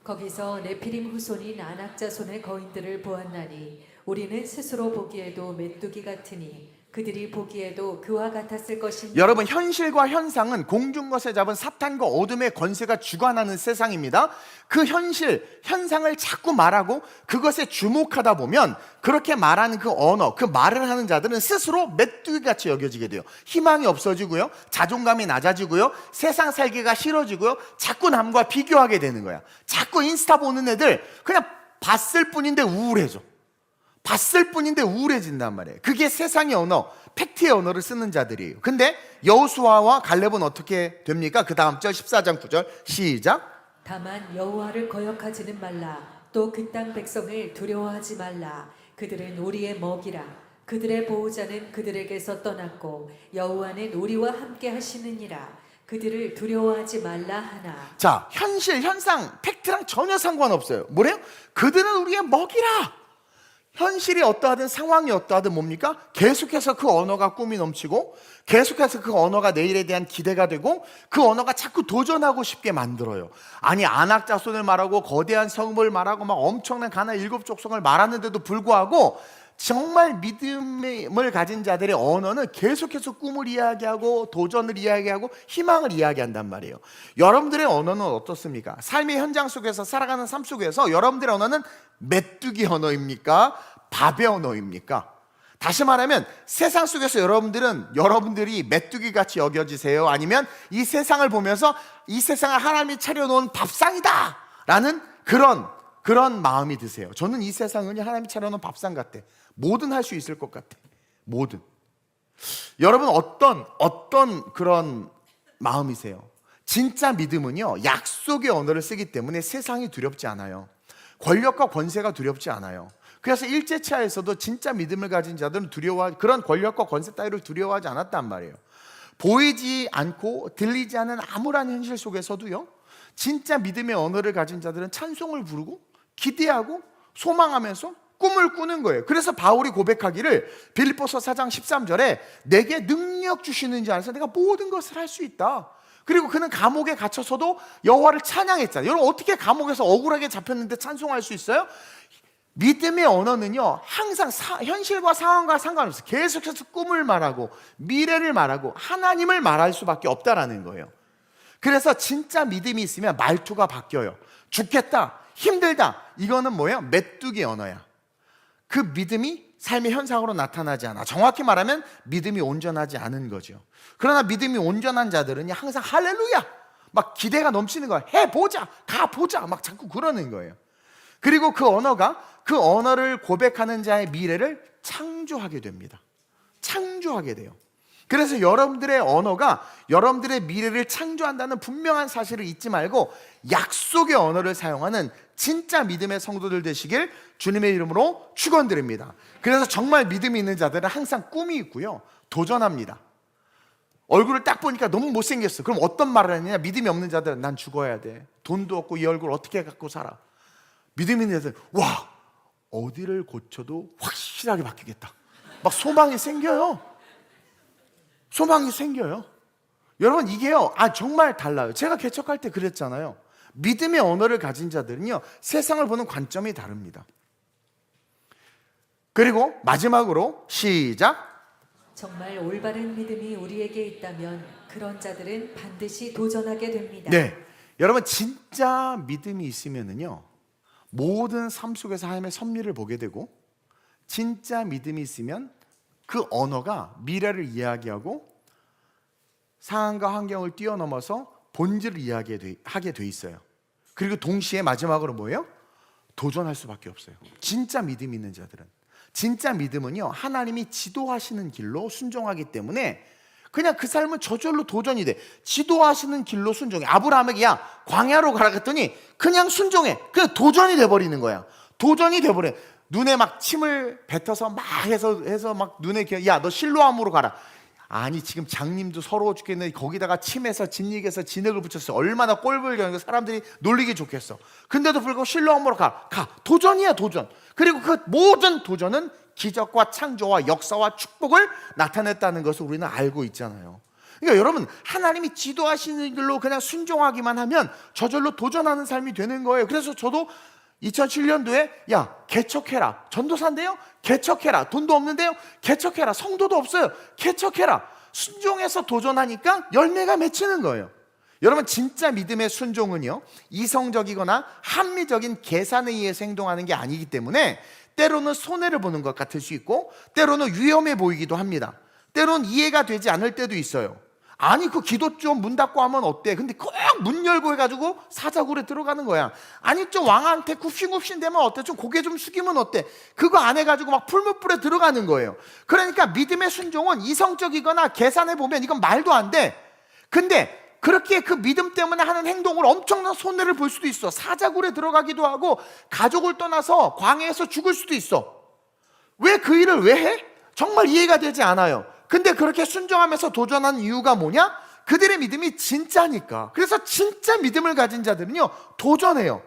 거기서 네피림 후손인 아낙 자손의 거인들을 보았나니 우리는 스스로 보기에도 메뚜기 같으니 그들이 보기에도 그와 같았을 것이니. 여러분, 현실과 현상은 공중것에 잡은 사탄과 어둠의 권세가 주관하는 세상입니다. 그 현실, 현상을 자꾸 말하고 그것에 주목하다 보면 그렇게 말하는 그 언어, 그 말을 하는 자들은 스스로 메뚜기같이 여겨지게 돼요. 희망이 없어지고요, 자존감이 낮아지고요, 세상 살기가 싫어지고요, 자꾸 남과 비교하게 되는 거야. 자꾸 인스타 보는 애들 그냥 봤을 뿐인데 우울해져. 봤을 뿐인데 우울해진단 말이에요. 그게 세상의 언어, 팩트의 언어를 쓰는 자들이에요. 근데 여호수아와 갈렙은 어떻게 됩니까? 그 다음 절 14장 9절 시작. 다만 여호와를 거역하지는 말라. 또 또 그 땅 백성을 두려워하지 말라. 그들은 우리의 먹이라. 그들의 보호자는 그들에게서 떠났고 여호와는 우리와 함께 하시느니라. 그들을 두려워하지 말라 하나. 자, 현실, 현상, 팩트랑 전혀 상관없어요. 뭐래요? 그들은 우리의 먹이라. 현실이 어떠하든 상황이 어떠하든 뭡니까? 계속해서 그 언어가 꿈이 넘치고 계속해서 그 언어가 내일에 대한 기대가 되고 그 언어가 자꾸 도전하고 싶게 만들어요. 아니, 안악자손을 말하고 거대한 성읍을 말하고 막 엄청난 가나 7족속을 말하는데도 불구하고 정말 믿음을 가진 자들의 언어는 계속해서 꿈을 이야기하고 도전을 이야기하고 희망을 이야기한단 말이에요. 여러분들의 언어는 어떻습니까? 삶의 현장 속에서 살아가는 삶 속에서 여러분들의 언어는 메뚜기 언어입니까? 밥의 언어입니까? 다시 말하면 세상 속에서 여러분들이 메뚜기 같이 여겨지세요? 아니면 이 세상을 보면서 이 세상을 하나님이 차려놓은 밥상이다 라는 그런 마음이 드세요? 저는 이 세상은 하나님이 차려놓은 밥상 같아. 뭐든 할 수 있을 것 같아. 뭐든. 여러분 어떤 그런 마음이세요? 진짜 믿음은요, 약속의 언어를 쓰기 때문에 세상이 두렵지 않아요. 권력과 권세가 두렵지 않아요. 그래서 일제차에서도 진짜 믿음을 가진 자들은 그런 권력과 권세 따위를 두려워하지 않았단 말이에요. 보이지 않고 들리지 않은 암울한 현실 속에서도요, 진짜 믿음의 언어를 가진 자들은 찬송을 부르고 기대하고 소망하면서 꿈을 꾸는 거예요. 그래서 바울이 고백하기를 빌립보서 4장 13절에 내게 능력 주시는 자 안에서 내가 모든 것을 할 수 있다. 그리고 그는 감옥에 갇혀서도 여호와를 찬양했잖아요. 여러분, 어떻게 감옥에서 억울하게 잡혔는데 찬송할 수 있어요? 믿음의 언어는요, 항상 현실과 상황과 상관없어요. 계속해서 꿈을 말하고 미래를 말하고 하나님을 말할 수밖에 없다라는 거예요. 그래서 진짜 믿음이 있으면 말투가 바뀌어요. 죽겠다, 힘들다, 이거는 뭐예요? 메뚜기 언어야. 그 믿음이 삶의 현상으로 나타나지 않아. 정확히 말하면 믿음이 온전하지 않은 거죠. 그러나 믿음이 온전한 자들은 항상 할렐루야, 막 기대가 넘치는 거야. 해보자, 가보자, 막 자꾸 그러는 거예요. 그리고 그 언어를 고백하는 자의 미래를 창조하게 됩니다. 창조하게 돼요. 그래서 여러분들의 언어가 여러분들의 미래를 창조한다는 분명한 사실을 잊지 말고 약속의 언어를 사용하는 진짜 믿음의 성도들 되시길 주님의 이름으로 축원드립니다. 그래서 정말 믿음이 있는 자들은 항상 꿈이 있고요, 도전합니다. 얼굴을 딱 보니까 너무 못생겼어. 그럼 어떤 말을 하느냐? 믿음이 없는 자들은 난 죽어야 돼. 돈도 없고 이 얼굴 어떻게 갖고 살아? 믿음이 있는 자들은 와, 어디를 고쳐도 확실하게 바뀌겠다. 막 소망이 생겨요. 소망이 생겨요. 여러분, 이게요, 정말 달라요. 제가 개척할 때 그랬잖아요. 믿음의 언어를 가진 자들은요, 세상을 보는 관점이 다릅니다. 그리고 마지막으로 시작. 정말 올바른 믿음이 우리에게 있다면 그런 자들은 반드시 도전하게 됩니다. 네, 여러분, 진짜 믿음이 있으면은요, 모든 삶 속에서 하나님의 섭리를 보게 되고, 진짜 믿음이 있으면 그 언어가 미래를 이야기하고 상황과 환경을 뛰어넘어서 본질을 이야기하게 돼 있어요. 그리고 동시에 마지막으로 뭐예요? 도전할 수밖에 없어요. 진짜 믿음이 있는 자들은. 진짜 믿음은요, 하나님이 지도하시는 길로 순종하기 때문에 그냥 그 삶은 저절로 도전이 돼. 지도하시는 길로 순종해. 아브라함에게 야, 광야로 가라 그랬더니 그냥 순종해. 그냥 도전이 돼버리는 거야. 도전이 돼버려. 눈에 막 침을 뱉어서 막 해서 막 눈에 야, 너 실로암으로 가라. 아니, 지금 장님도 서러워 죽겠는데 거기다가 침에서 진릭에서 진액을 붙였어. 얼마나 꼴불견이고 사람들이 놀리기 좋겠어. 근데도 불구하고 실로암으로 가. 도전이야, 도전. 그리고 그 모든 도전은 기적과 창조와 역사와 축복을 나타냈다는 것을 우리는 알고 있잖아요. 그러니까 여러분, 하나님이 지도하시는 길로 그냥 순종하기만 하면 저절로 도전하는 삶이 되는 거예요. 그래서 저도 2007년도에 야, 개척해라. 전도사인데요? 개척해라. 돈도 없는데요? 개척해라. 성도도 없어요. 개척해라. 순종해서 도전하니까 열매가 맺히는 거예요. 여러분, 진짜 믿음의 순종은요, 이성적이거나 합리적인 계산에 의해서 행동하는 게 아니기 때문에 때로는 손해를 보는 것 같을 수 있고 때로는 위험해 보이기도 합니다. 때로는 이해가 되지 않을 때도 있어요. 아니, 그 기도 좀 문 닫고 하면 어때? 근데 꼭 문 열고 해가지고 사자굴에 들어가는 거야. 아니, 좀 왕한테 굽신굽신 되면 어때? 좀 고개 좀 숙이면 어때? 그거 안 해가지고 막 풀무불에 들어가는 거예요. 그러니까 믿음의 순종은 이성적이거나 계산해보면 이건 말도 안 돼. 근데 그렇게 그 믿음 때문에 하는 행동을 엄청난 손해를 볼 수도 있어. 사자굴에 들어가기도 하고 가족을 떠나서 광야에서 죽을 수도 있어. 왜 그 일을 왜 해? 정말 이해가 되지 않아요. 근데 그렇게 순종하면서 도전하는 이유가 뭐냐? 그들의 믿음이 진짜니까. 그래서 진짜 믿음을 가진 자들은요, 도전해요.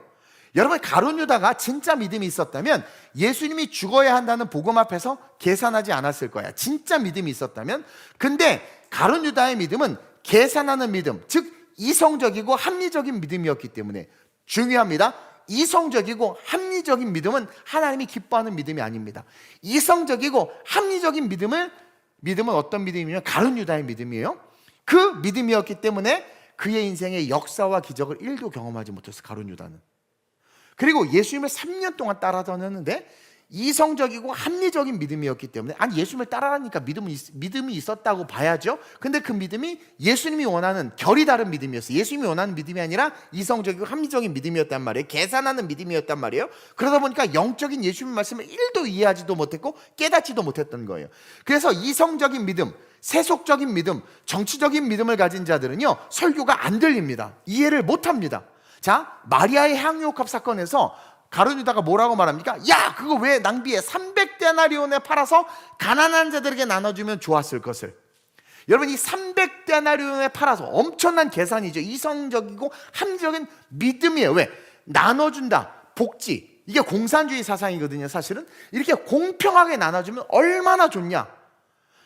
여러분, 가룟 유다가 진짜 믿음이 있었다면 예수님이 죽어야 한다는 복음 앞에서 계산하지 않았을 거야. 진짜 믿음이 있었다면. 근데 가룟 유다의 믿음은 계산하는 믿음, 즉 이성적이고 합리적인 믿음이었기 때문에 중요합니다. 이성적이고 합리적인 믿음은 하나님이 기뻐하는 믿음이 아닙니다. 이성적이고 합리적인 믿음은 어떤 믿음이냐면 가룟 유다의 믿음이에요. 그 믿음이었기 때문에 그의 인생의 역사와 기적을 1도 경험하지 못했어, 가룟 유다는. 그리고 예수님을 3년 동안 따라다녔는데 이성적이고 합리적인 믿음이었기 때문에, 아니 예수님을 따라하니까 믿음이 있었다고 봐야죠. 근데 그 믿음이 예수님이 원하는 결이 다른 믿음이었어요. 예수님이 원하는 믿음이 아니라 이성적이고 합리적인 믿음이었단 말이에요. 계산하는 믿음이었단 말이에요. 그러다 보니까 영적인 예수님 말씀을 1도 이해하지도 못했고 깨닫지도 못했던 거예요. 그래서 이성적인 믿음, 세속적인 믿음, 정치적인 믿음을 가진 자들은요, 설교가 안 들립니다. 이해를 못합니다. 자, 마리아의 향유옥합 사건에서 가룟 유다가 뭐라고 말합니까? 야, 그거 왜 낭비해? 300데나리온에 팔아서 가난한 자들에게 나눠주면 좋았을 것을. 여러분, 이 300데나리온에 팔아서 엄청난 계산이죠. 이성적이고 합리적인 믿음이에요. 왜? 나눠준다, 복지. 이게 공산주의 사상이거든요. 사실은 이렇게 공평하게 나눠주면 얼마나 좋냐.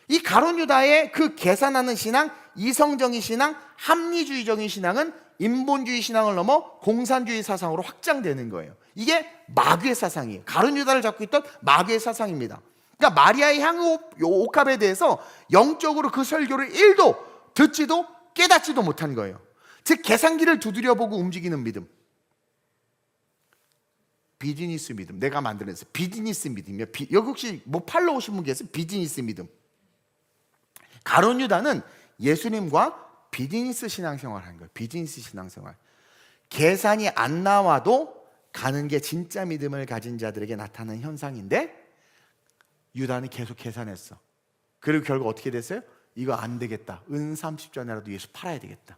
이 가룟 유다의 그 계산하는 신앙, 이성적인 신앙, 합리주의적인 신앙은 인본주의 신앙을 넘어 공산주의 사상으로 확장되는 거예요. 이게 마귀의 사상이에요. 가룟 유다를 잡고 있던 마귀의 사상입니다. 그러니까 마리아의 향유옥합에 대해서 영적으로 그 설교를 1도 듣지도 깨닫지도 못한 거예요. 즉 계산기를 두드려보고 움직이는 믿음, 비즈니스 믿음, 내가 만들어냈어요. 비즈니스 믿음이요. 여기 혹시 뭐 팔러 오신 분 계세요? 비즈니스 믿음. 가룟 유다는 예수님과 비즈니스 신앙생활을 하는 거예요. 비즈니스 신앙생활. 계산이 안 나와도 가는 게 진짜 믿음을 가진 자들에게 나타나는 현상인데, 유다는 계속 계산했어. 그리고 결국 어떻게 됐어요? 이거 안 되겠다. 은 30전이라도 예수 팔아야 되겠다.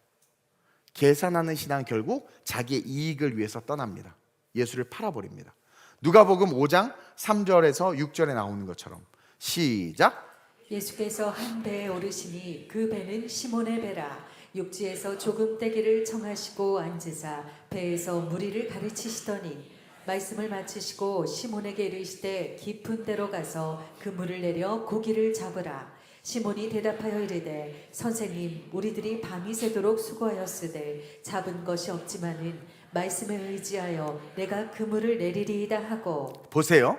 계산하는 신앙은 결국 자기의 이익을 위해서 떠납니다. 예수를 팔아버립니다. 누가복음 5장 3절에서 6절에 나오는 것처럼. 시작. 예수께서 한 배에 오르시니 그 배는 시몬의 배라. 육지에서 조금 떼기를 청하시고 앉으사 배에서 무리를 가르치시더니 말씀을 마치시고 시몬에게 이르시되 깊은 데로 가서 그물을 내려 고기를 잡으라. 시몬이 대답하여 이르되 선생님, 우리들이 밤이 새도록 수고하였으되 잡은 것이 없지만은 말씀에 의지하여 내가 그물을 내리리이다 하고. 보세요.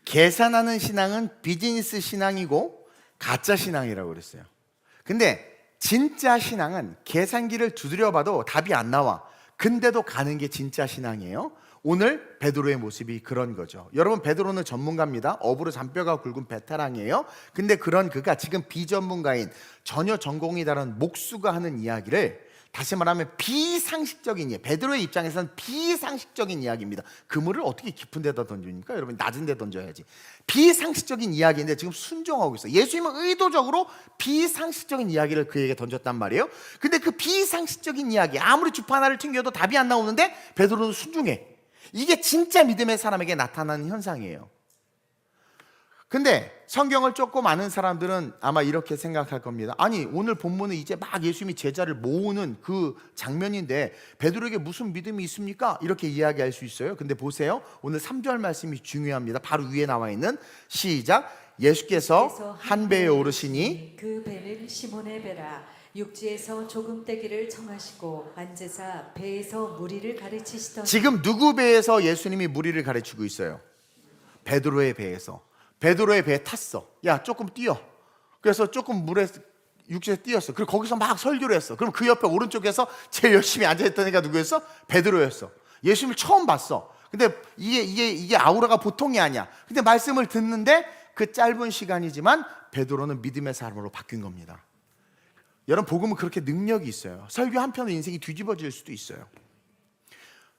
계산하는 신앙은 비즈니스 신앙이고 가짜 신앙이라고 그랬어요. 근데 진짜 신앙은 계산기를 두드려봐도 답이 안 나와. 근데도 가는 게 진짜 신앙이에요. 오늘 베드로의 모습이 그런 거죠. 여러분, 베드로는 전문가입니다. 업으로 잔뼈가 굵은 베테랑이에요. 근데 그런 그가 지금 비전문가인, 전혀 전공이 다른 목수가 하는 이야기를, 다시 말하면 비상식적인 이야기, 베드로의 입장에서는 비상식적인 이야기입니다. 그물을 어떻게 깊은 데다 던집니까? 여러분, 낮은 데 던져야지. 비상식적인 이야기인데 지금 순종하고 있어요. 예수님은 의도적으로 비상식적인 이야기를 그에게 던졌단 말이에요. 근데 그 비상식적인 이야기, 아무리 주파 하나를 튕겨도 답이 안 나오는데 베드로는 순종해. 이게 진짜 믿음의 사람에게 나타나는 현상이에요. 근데 성경을 조금 아는 사람들은 아마 이렇게 생각할 겁니다. 아니, 오늘 본문은 이제 막 예수님이 제자를 모으는 그 장면인데 베드로에게 무슨 믿음이 있습니까? 이렇게 이야기할 수 있어요. 근데 보세요, 오늘 3절 말씀이 중요합니다. 바로 위에 나와 있는, 시작. 예수께서 한 배에 오르시니 그 배는 시몬의 배라. 육지에서 조금 떼기를 청하시고 앉으사 배에서 무리를 가르치시더니. 지금 누구 배에서 예수님이 무리를 가르치고 있어요? 베드로의 배에서. 베드로의 배에 탔어. 야, 조금 뛰어. 그래서 조금 물에, 육지에 뛰었어. 그리고 거기서 막 설교를 했어. 그럼 그 옆에 오른쪽에서 제일 열심히 앉아있던 애가 누구였어? 베드로였어. 예수님을 처음 봤어. 근데 이게 아우라가 보통이 아니야. 근데 말씀을 듣는데 그 짧은 시간이지만 베드로는 믿음의 사람으로 바뀐 겁니다. 여러분, 복음은 그렇게 능력이 있어요. 설교 한 편의 인생이 뒤집어질 수도 있어요.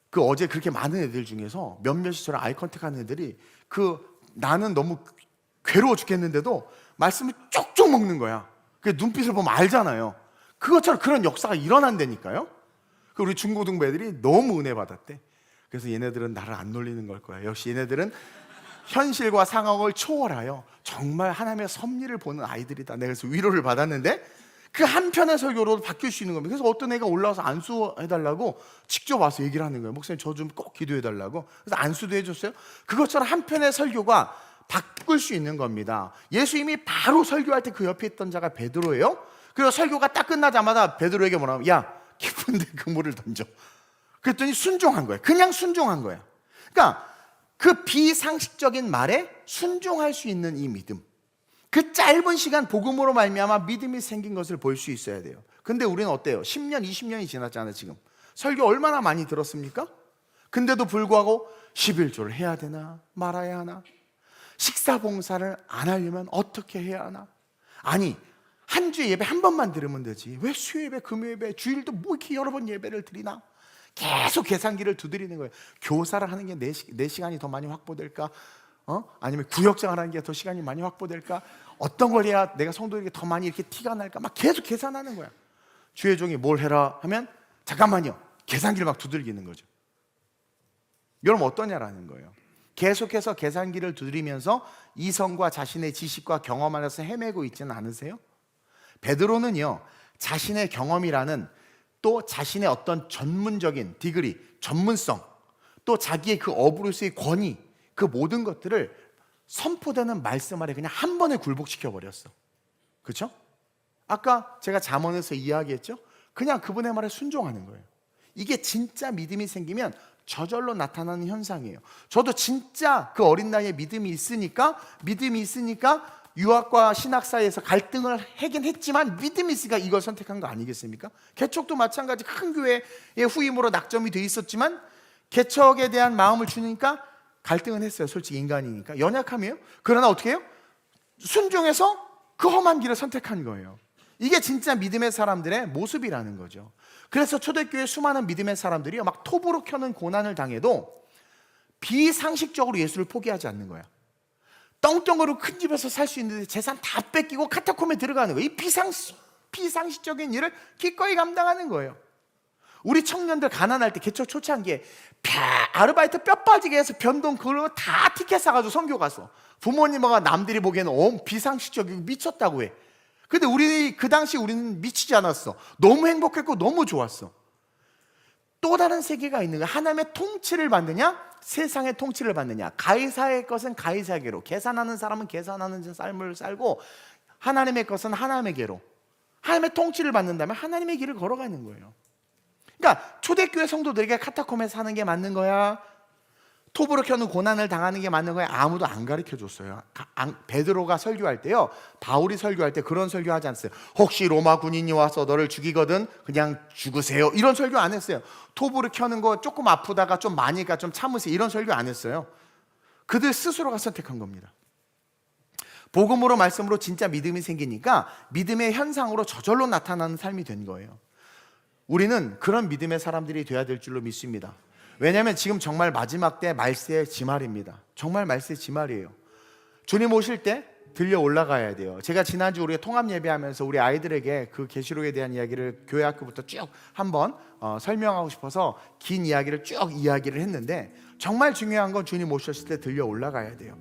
그 어제 그렇게 많은 애들 중에서 몇몇이 저랑 아이 컨택하는 애들이 나는 너무 괴로워 죽겠는데도 말씀을 쪽쪽 먹는 거야. 그 눈빛을 보면 알잖아요. 그것처럼 그런 역사가 일어난다니까요. 우리 중고등부 애들이 너무 은혜 받았대. 그래서 얘네들은 나를 안 놀리는 걸 거야. 역시 얘네들은 현실과 상황을 초월하여 정말 하나님의 섭리를 보는 아이들이다. 내가 그래서 위로를 받았는데 그 한편의 설교로 바뀔 수 있는 겁니다. 그래서 어떤 애가 올라와서 안수해달라고 직접 와서 얘기를 하는 거예요. 목사님 저 좀 꼭 기도해달라고. 그래서 안수도 해줬어요. 그것처럼 한편의 설교가 바꿀 수 있는 겁니다. 예수님이 바로 설교할 때 그 옆에 있던 자가 베드로예요. 그리고 설교가 딱 끝나자마자 베드로에게 뭐라고, 야 깊은데 그물을 던져. 그랬더니 순종한 거예요. 그냥 순종한 거예요. 그러니까 그 비상식적인 말에 순종할 수 있는 이 믿음, 그 짧은 시간 복음으로 말미암아 믿음이 생긴 것을 볼 수 있어야 돼요. 근데 우리는 어때요? 10년, 20년이 지났잖아요. 지금 설교 얼마나 많이 들었습니까? 근데도 불구하고 11조를 해야 되나 말아야 하나? 식사 봉사를 안 하려면 어떻게 해야 하나? 아니, 한 주에 예배 한 번만 들으면 되지 왜 수요 예배, 금요 예배, 주일도 뭐 이렇게 여러 번 예배를 드리나? 계속 계산기를 두드리는 거예요. 교사를 하는 게 내 시간이 더 많이 확보될까? 아니면 구역장을 하는 게 더 시간이 많이 확보될까? 어떤 걸 해야 내가 성도에게 더 많이 이렇게 티가 날까? 막 계속 계산하는 거야. 주의 종이 뭘 해라 하면 잠깐만요. 계산기를 막 두들기는 거죠. 여러분 어떠냐라는 거예요. 계속해서 계산기를 두드리면서 이성과 자신의 지식과 경험 안에서 헤매고 있지는 않으세요? 베드로는요, 자신의 경험이라는 또 자신의 어떤 전문적인 디그리, 전문성, 또 자기의 그 어브로스의 권위, 그 모든 것들을 선포되는 말씀 아래 그냥 한 번에 굴복시켜 버렸어. 그렇죠? 아까 제가 잠언에서 이야기했죠? 그냥 그분의 말에 순종하는 거예요. 이게 진짜 믿음이 생기면 저절로 나타나는 현상이에요. 저도 진짜 그 어린 나이에 믿음이 있으니까 유학과 신학 사이에서 갈등을 하긴 했지만 믿음이 있으니까 이걸 선택한 거 아니겠습니까? 개척도 마찬가지. 큰 교회의 후임으로 낙점이 돼 있었지만 개척에 대한 마음을 주니까 갈등은 했어요. 솔직히 인간이니까 연약함이에요. 그러나 어떻게 해요? 순종해서 그 험한 길을 선택한 거예요. 이게 진짜 믿음의 사람들의 모습이라는 거죠. 그래서 초대교회 수많은 믿음의 사람들이 막 톱으로 켜는 고난을 당해도 비상식적으로 예수를 포기하지 않는 거야. 떵떵거리고 큰 집에서 살 수 있는데 재산 다 뺏기고 카타콤에 들어가는 거예요. 이 비상식적인 일을 기꺼이 감당하는 거예요. 우리 청년들 가난할 때 개척 초창기에 아르바이트 뼈 빠지게 해서 변동 그걸로 다 티켓 사가지고 선교 갔어. 부모님과 남들이 보기에는 비상식적이고 미쳤다고 해. 근데 그 당시 우리는 미치지 않았어. 너무 행복했고 너무 좋았어. 또 다른 세계가 있는 거야. 하나님의 통치를 받느냐, 세상의 통치를 받느냐. 가이사의 것은 가이사에게로, 계산하는 사람은 계산하는 삶을 살고, 하나님의 것은 하나님에게로. 하나님의 통치를 받는다면 하나님의 길을 걸어가는 거예요. 그러니까 초대교회 성도들에게 카타콤에 사는 게 맞는 거야, 톱으로 켜는 고난을 당하는 게 맞는 거야, 아무도 안 가르쳐 줬어요. 베드로가 설교할 때요, 바울이 설교할 때 그런 설교하지 않았어요. 혹시 로마 군인이 와서 너를 죽이거든 그냥 죽으세요, 이런 설교 안 했어요. 톱으로 켜는 거 조금 아프다가 좀 많으니까 좀 참으세요, 이런 설교 안 했어요. 그들 스스로가 선택한 겁니다. 복음으로 말씀으로 진짜 믿음이 생기니까 믿음의 현상으로 저절로 나타나는 삶이 된 거예요. 우리는 그런 믿음의 사람들이 되어야 될 줄로 믿습니다. 왜냐하면 지금 정말 마지막 때 말세의 지말입니다. 정말 말세의 지말이에요. 주님 오실 때 들려 올라가야 돼요. 제가 지난주 우리가 통합 예배하면서 우리 아이들에게 그 계시록에 대한 이야기를 교회 학교부터 쭉 한번 설명하고 싶어서 긴 이야기를 쭉 이야기를 했는데, 정말 중요한 건 주님 오셨을 때 들려 올라가야 돼요.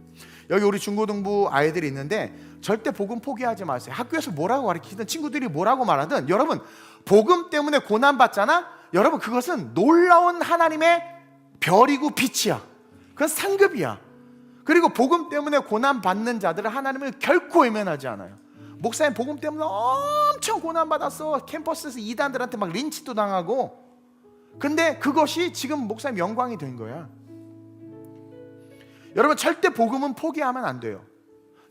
여기 우리 중고등부 아이들이 있는데 절대 복음 포기하지 마세요. 학교에서 뭐라고 가르치든 친구들이 뭐라고 말하든 여러분 복음 때문에 고난받잖아? 여러분 그것은 놀라운 하나님의 별이고 빛이야. 그건 상급이야. 그리고 복음 때문에 고난받는 자들은 하나님을 결코 외면하지 않아요. 목사님 복음 때문에 엄청 고난받았어. 캠퍼스에서 이단들한테 막 린치도 당하고. 근데 그것이 지금 목사님 영광이 된 거야. 여러분 절대 복음은 포기하면 안 돼요.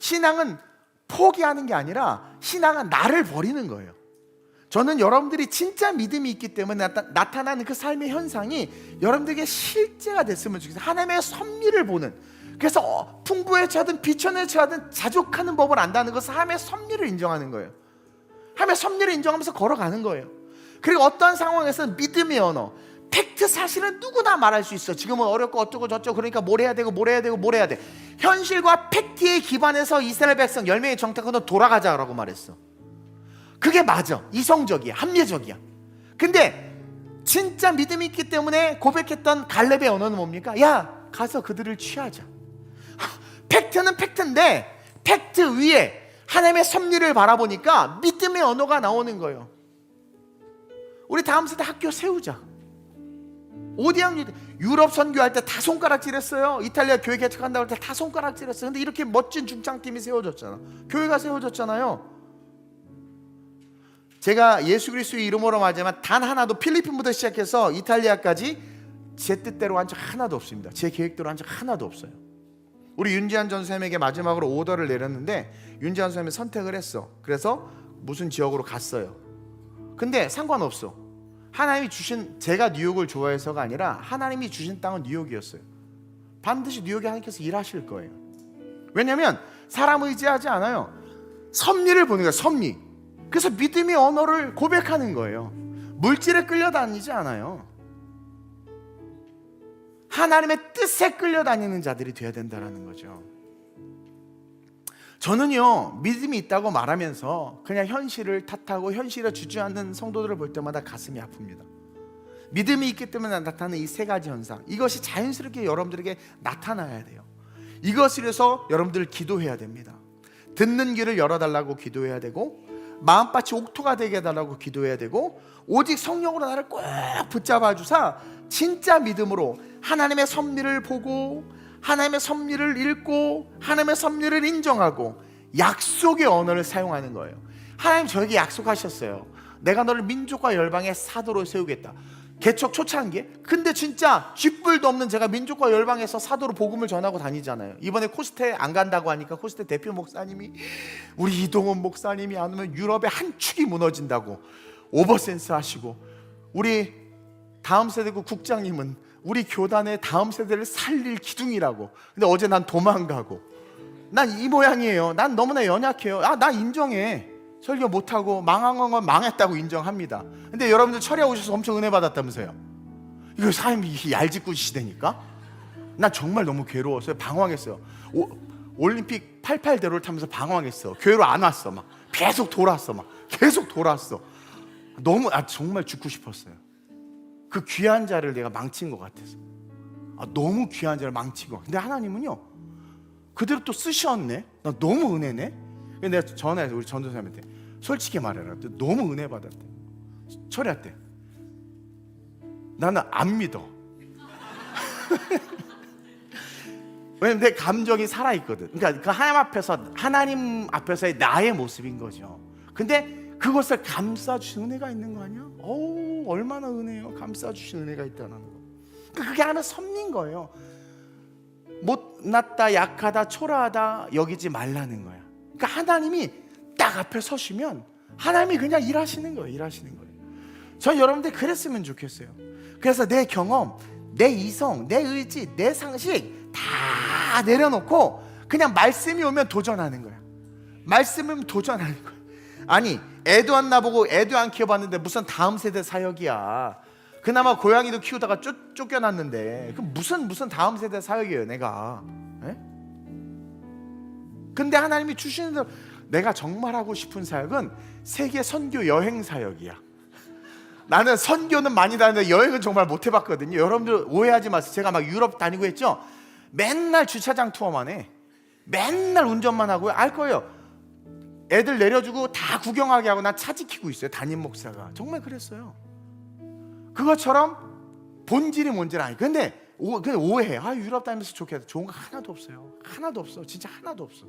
신앙은 포기하는 게 아니라 신앙은 나를 버리는 거예요. 저는 여러분들이 진짜 믿음이 있기 때문에 나타나는 그 삶의 현상이 여러분들에게 실제가 됐으면 좋겠어요. 하나님의 섭리를 보는, 그래서 풍부에 처하든 비천에 처하든 자족하는 법을 안다는 것은 하나님의 섭리를 인정하는 거예요. 하나님의 섭리를 인정하면서 걸어가는 거예요. 그리고 어떤 상황에서는 믿음의 언어, 팩트 사실은 누구나 말할 수 있어. 지금은 어렵고 어쩌고 저쩌고 그러니까 뭘 해야 되고 뭘 해야 되고 뭘 해야 돼. 현실과 팩트에 기반해서 이스라엘 백성 10명의 정탐꾼은 돌아가자라고 말했어. 그게 맞아. 이성적이야. 합리적이야. 근데 진짜 믿음이 있기 때문에 고백했던 갈렙의 언어는 뭡니까? 야, 가서 그들을 취하자. 팩트는 팩트인데 팩트 위에 하나님의 섭리를 바라보니까 믿음의 언어가 나오는 거예요. 우리 다음 세대 학교 세우자. 오디앙 유럽 선교할 때 다 손가락질했어요. 이탈리아 교회 개척한다고 할 때 다 손가락질했어요. 근데 이렇게 멋진 중창팀이 세워졌잖아. 교회가 세워졌잖아요. 제가 예수 그리스도의 이름으로 말하자면 단 하나도, 필리핀부터 시작해서 이탈리아까지 제 뜻대로 한 적 하나도 없습니다. 제 계획대로 한 적 하나도 없어요. 우리 윤지한 전사님에게 마지막으로 오더를 내렸는데 윤지한 선생님이 선택을 했어. 그래서 무슨 지역으로 갔어요. 근데 상관없어. 하나님이 주신, 제가 뉴욕을 좋아해서가 아니라 하나님이 주신 땅은 뉴욕이었어요. 반드시 뉴욕에 하나님께서 일하실 거예요. 왜냐하면 사람 의지하지 않아요. 섭리를 보는 거예요. 섭리. 그래서 믿음의 언어를 고백하는 거예요. 물질에 끌려다니지 않아요. 하나님의 뜻에 끌려다니는 자들이 되어야 된다는 거죠. 저는요, 믿음이 있다고 말하면서 그냥 현실을 탓하고 현실에 주저앉는 성도들을 볼 때마다 가슴이 아픕니다. 믿음이 있기 때문에 나타나는 이 세 가지 현상, 이것이 자연스럽게 여러분들에게 나타나야 돼요. 이것을 위해서 여러분들 기도해야 됩니다. 듣는 귀를 열어달라고 기도해야 되고, 마음밭이 옥토가 되게 해달라고 기도해야 되고, 오직 성령으로 나를 꼭 붙잡아 주사 진짜 믿음으로 하나님의 섭리를 보고 하나님의 섭리를 읽고 하나님의 섭리를 인정하고 약속의 언어를 사용하는 거예요. 하나님 저에게 약속하셨어요. 내가 너를 민족과 열방의 사도로 세우겠다. 개척 초창기에. 근데 진짜 쥐뿔도 없는 제가 민족과 열방에서 사도로 복음을 전하고 다니잖아요. 이번에 코스테 안 간다고 하니까 코스테 대표 목사님이, 우리 이동원 목사님이 안 오면 유럽의 한 축이 무너진다고 오버센스 하시고, 우리 다음 세대국 국장님은 우리 교단의 다음 세대를 살릴 기둥이라고. 근데 어제 난 도망가고, 난 이 모양이에요. 난 너무나 연약해요. 나 인정해. 설교 못하고 망한 건 망했다고 인정합니다. 근데 여러분들 철야 오셔서 엄청 은혜 받았다면서요. 이거 삶이 얄짓구 시대니까. 난 정말 너무 괴로웠어요. 방황했어요. 올림픽 88대로를 타면서 방황했어. 교회로 안 왔어. 막 계속 돌았어. 너무 정말 죽고 싶었어요. 그 귀한 자를 내가 망친 것 같아서. 너무 귀한 자를 망친 것 같아. 근데 하나님은요, 그대로 또 쓰셨네. 나 너무 은혜네. 내가 전화해서 우리 전도사님한테 솔직히 말해라. 너무 은혜 받았대. 철야때 나는 안 믿어. 왜냐면 내 감정이 살아있거든. 그러니까 그 하나님 앞에서의 나의 모습인 거죠. 근데 그것을 감싸주신 은혜가 있는 거 아니야? 얼마나 은혜요. 감싸주신 은혜가 있다는 거. 그러니까 그게 하나의 섭리인 거예요. 못났다, 약하다, 초라하다 여기지 말라는 거야. 그러니까 하나님이 딱 앞에 서시면 하나님이 그냥 일하시는 거예요. 저 여러분들 그랬으면 좋겠어요. 그래서 내 경험, 내 이성, 내 의지, 내 상식 다 내려놓고 그냥 말씀이 오면 도전하는 거야. 말씀이 오면 도전하는 거야. 아니, 애도 안 나보고 애도 안 키워봤는데 무슨 다음 세대 사역이야. 그나마 고양이도 키우다가 쫓겨났는데 그 무슨 다음 세대 사역이에요 내가. 에? 근데 하나님이 주시는 대로 내가 정말 하고 싶은 사역은 세계 선교 여행 사역이야. 나는 선교는 많이 다녔는데 여행은 정말 못 해봤거든요. 여러분들 오해하지 마세요. 제가 막 유럽 다니고 했죠. 맨날 주차장 투어만 해. 맨날 운전만 하고요. 알 거예요. 애들 내려주고 다 구경하게 하고 난 차 지키고 있어요. 담임 목사가. 정말 그랬어요. 그것처럼 본질이 뭔지는 아니. 근데 그냥 오해해. 유럽 다니면서 좋겠다. 좋은 거 하나도 없어요. 하나도 없어. 진짜 하나도 없어.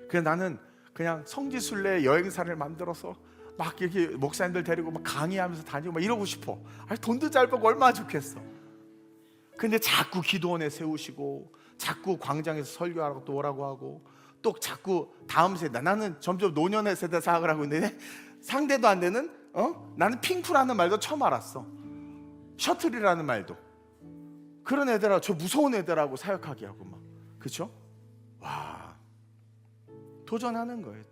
그래서 나는 그냥 성지순례 여행사를 만들어서 막 이렇게 목사님들 데리고 막 강의하면서 다니고 막 이러고 싶어. 돈도 잘 벌고 얼마나 좋겠어. 근데 자꾸 기도원에 세우시고 자꾸 광장에서 설교하라고 또 오라고 하고 또 자꾸 다음 세대, 나는 점점 노년의 세대 사역을 하고 있는데 상대도 안 되는 나는 핑크라는 말도 처음 알았어. 셔틀이라는 말도. 그런 애들하고, 저 무서운 애들하고 사역하게 하고 막. 그렇죠? 와, 도전하는 거예요.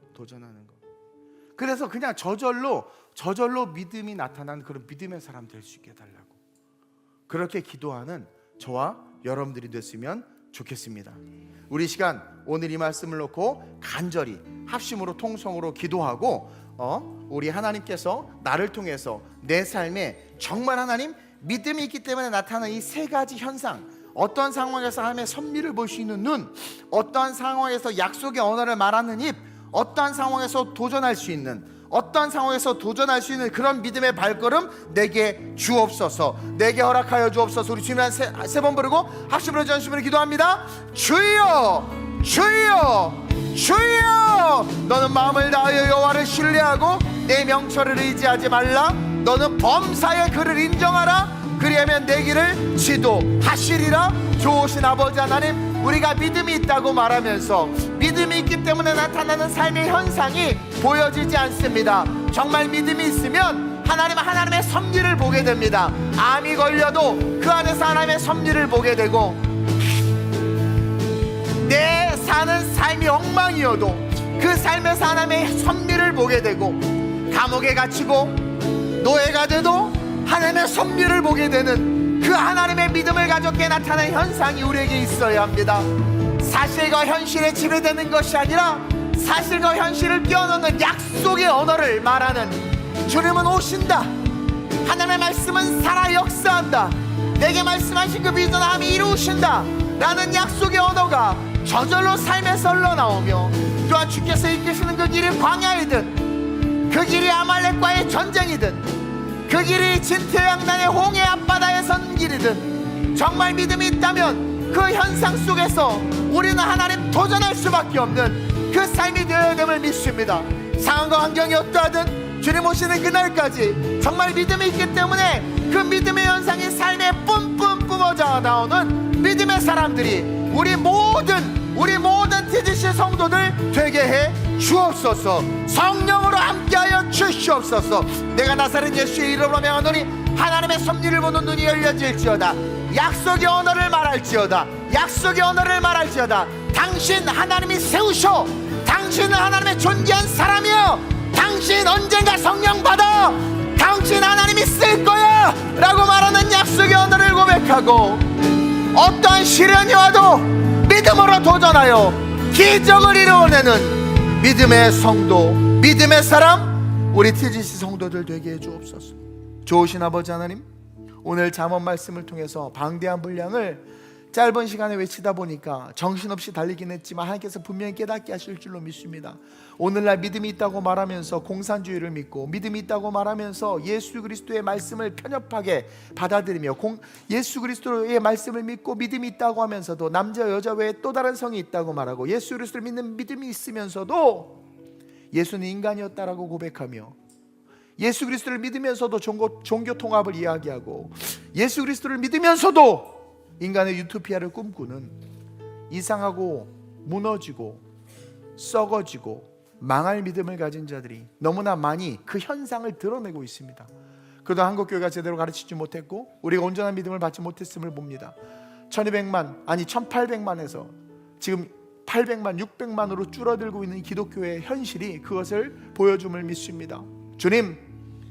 그래서 그냥 저절로 믿음이 나타나는 그런 믿음의 사람 될 수 있게 해달라고 그렇게 기도하는 저와 여러분들이 됐으면 좋겠습니다. 우리 시간 오늘 이 말씀을 놓고 간절히 합심으로 통성으로 기도하고 우리 하나님께서 나를 통해서 내 삶에 정말 하나님 믿음이 있기 때문에 나타나는 이 세 가지 현상, 어떠한 상황에서 하나님의 섭리를 볼 수 있는 눈, 어떠한 상황에서 약속의 언어를 말하는 입, 어떠한 상황에서 도전할 수 있는, 어떠한 상황에서 도전할 수 있는 그런 믿음의 발걸음 내게 주옵소서. 내게 허락하여 주옵소서. 우리 주님 세 번 부르고 합심으로 전심으로 기도합니다. 주여, 주여, 주여. 너는 마음을 다하여 여호와를 신뢰하고 내 명철을 의지하지 말라. 너는 범사의 그를 인정하라. 그리하면 내 길을 지도하시리라. 좋으신 아버지 하나님, 우리가 믿음이 있다고 말하면서 믿음이 있기 때문에 나타나는 삶의 현상이 보여지지 않습니다. 정말 믿음이 있으면 하나님의 섭리를 보게 됩니다. 암이 걸려도 그 안에서 하나님의 섭리를 보게 되고, 내 사는 삶이 엉망이어도 그 삶에서 하나님의 섭리를 보게 되고, 감옥에 갇히고 노예가 돼도 하나님의 섭리를 보게 되는 그 하나님의 믿음을 가졌게 나타나는 현상이 우리에게 있어야 합니다. 사실과 현실에 지배되는 것이 아니라 사실과 현실을 뛰어넘는 약속의 언어를 말하는, 주님은 오신다, 하나님의 말씀은 살아 역사한다, 내게 말씀하신 그 비전함이 이루신다 라는 약속의 언어가 저절로 삶에서 흘러나오며, 또한 주께서 이끄시는 그 길이 광야이든 그 길이 아말렉과의 전쟁이든 그 길이 진퇴양난의 홍해 앞바다에 선 길이든 정말 믿음이 있다면 그 현상 속에서 우리는 하나님 도전할 수밖에 없는 그 삶이 되어야 됨을 믿습니다. 상황과 환경이 어떠하든 주님 오시는 그날까지 정말 믿음이 있기 때문에 그 믿음의 현상이 삶에 뿜뿜 뿜어져 나오는 믿음의 사람들이 우리 모든 TGC 성도들 되게 해 주옵소서. 성령으로 함께하여 주시옵소서. 내가 나사렛 예수의 이름으로 명하노니 하나님의 섭리를 보는 눈이 열려질지어다. 약속의 언어를 말할지어다. 약속의 언어를 말할지어다. 당신 하나님이 세우셔. 당신은 하나님의 존귀한 사람이여. 당신 언젠가 성령 받아. 당신 하나님이 쓸 거야 라고 말하는 약속의 언어를 고백하고, 어떠한 시련이 와도 믿음으로 도전하여 기적을 이루어내는 믿음의 성도, 믿음의 사람, 우리 TGC 성도들 되게 해주옵소서. 좋으신 아버지 하나님, 오늘 잠언 말씀을 통해서 방대한 분량을 짧은 시간에 외치다 보니까 정신없이 달리긴 했지만 하나님께서 분명히 깨닫게 하실 줄로 믿습니다. 오늘날 믿음이 있다고 말하면서 공산주의를 믿고, 믿음이 있다고 말하면서 예수 그리스도의 말씀을 편협하게 받아들이며, 예수 그리스도의 말씀을 믿고 믿음이 있다고 하면서도 남자 여자 외에 또 다른 성이 있다고 말하고, 예수 그리스도를 믿는 믿음이 있으면서도 예수는 인간이었다라고 고백하며, 예수 그리스도를 믿으면서도 종교 통합을 이야기하고, 예수 그리스도를 믿으면서도 인간의 유토피아를 꿈꾸는 이상하고 무너지고 썩어지고 망할 믿음을 가진 자들이 너무나 많이 그 현상을 드러내고 있습니다. 그동안 한국교회가 제대로 가르치지 못했고 우리가 온전한 믿음을 받지 못했음을 봅니다. 1800만에서 지금 800만, 600만으로 줄어들고 있는 기독교의 현실이 그것을 보여줌을 믿습니다. 주님,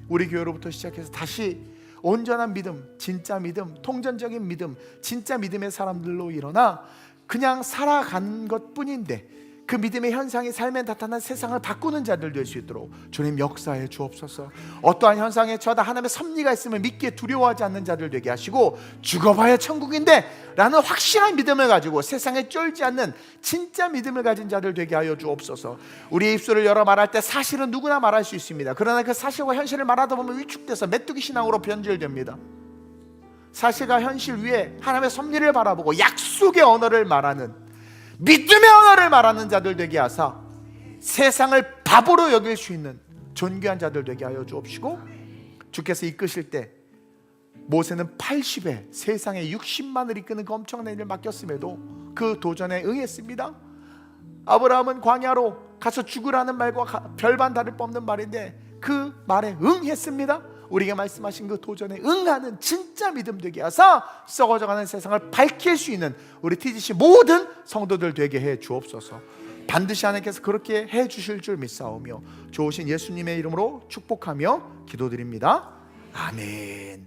우리 교회로부터 시작해서 다시 온전한 믿음, 진짜 믿음, 통전적인 믿음, 진짜 믿음의 사람들로 일어나 그냥 살아간 것뿐인데 그 믿음의 현상이 삶에 나타난 세상을 바꾸는 자들 될 수 있도록 주님 역사해 주옵소서. 어떠한 현상에 저다 하나님의 섭리가 있음을 믿기에 두려워하지 않는 자들 되게 하시고, 죽어봐야 천국인데 라는 확실한 믿음을 가지고 세상에 쫄지 않는 진짜 믿음을 가진 자들 되게 하여 주옵소서. 우리의 입술을 열어 말할 때 사실은 누구나 말할 수 있습니다. 그러나 그 사실과 현실을 말하다 보면 위축돼서 메뚜기 신앙으로 변질됩니다. 사실과 현실 위에 하나님의 섭리를 바라보고 약속의 언어를 말하는, 믿음의 언어를 말하는 자들 되게 하사 세상을 바보로 여길 수 있는 존귀한 자들 되게 하여 주옵시고, 주께서 이끄실 때 모세는 80에 세상에 60만을 이끄는 그 엄청난 일을 맡겼음에도 그 도전에 응했습니다. 아브라함은 광야로 가서 죽으라는 말과 별반 다를 바 없는 말인데 그 말에 응했습니다. 우리에게 말씀하신 그 도전에 응하는 진짜 믿음 되게 하사 썩어져가는 세상을 밝힐 수 있는 우리 TGC 모든 성도들 되게 해 주옵소서. 반드시 하나님께서 그렇게 해 주실 줄 믿사오며 좋으신 예수님의 이름으로 축복하며 기도드립니다. 아멘.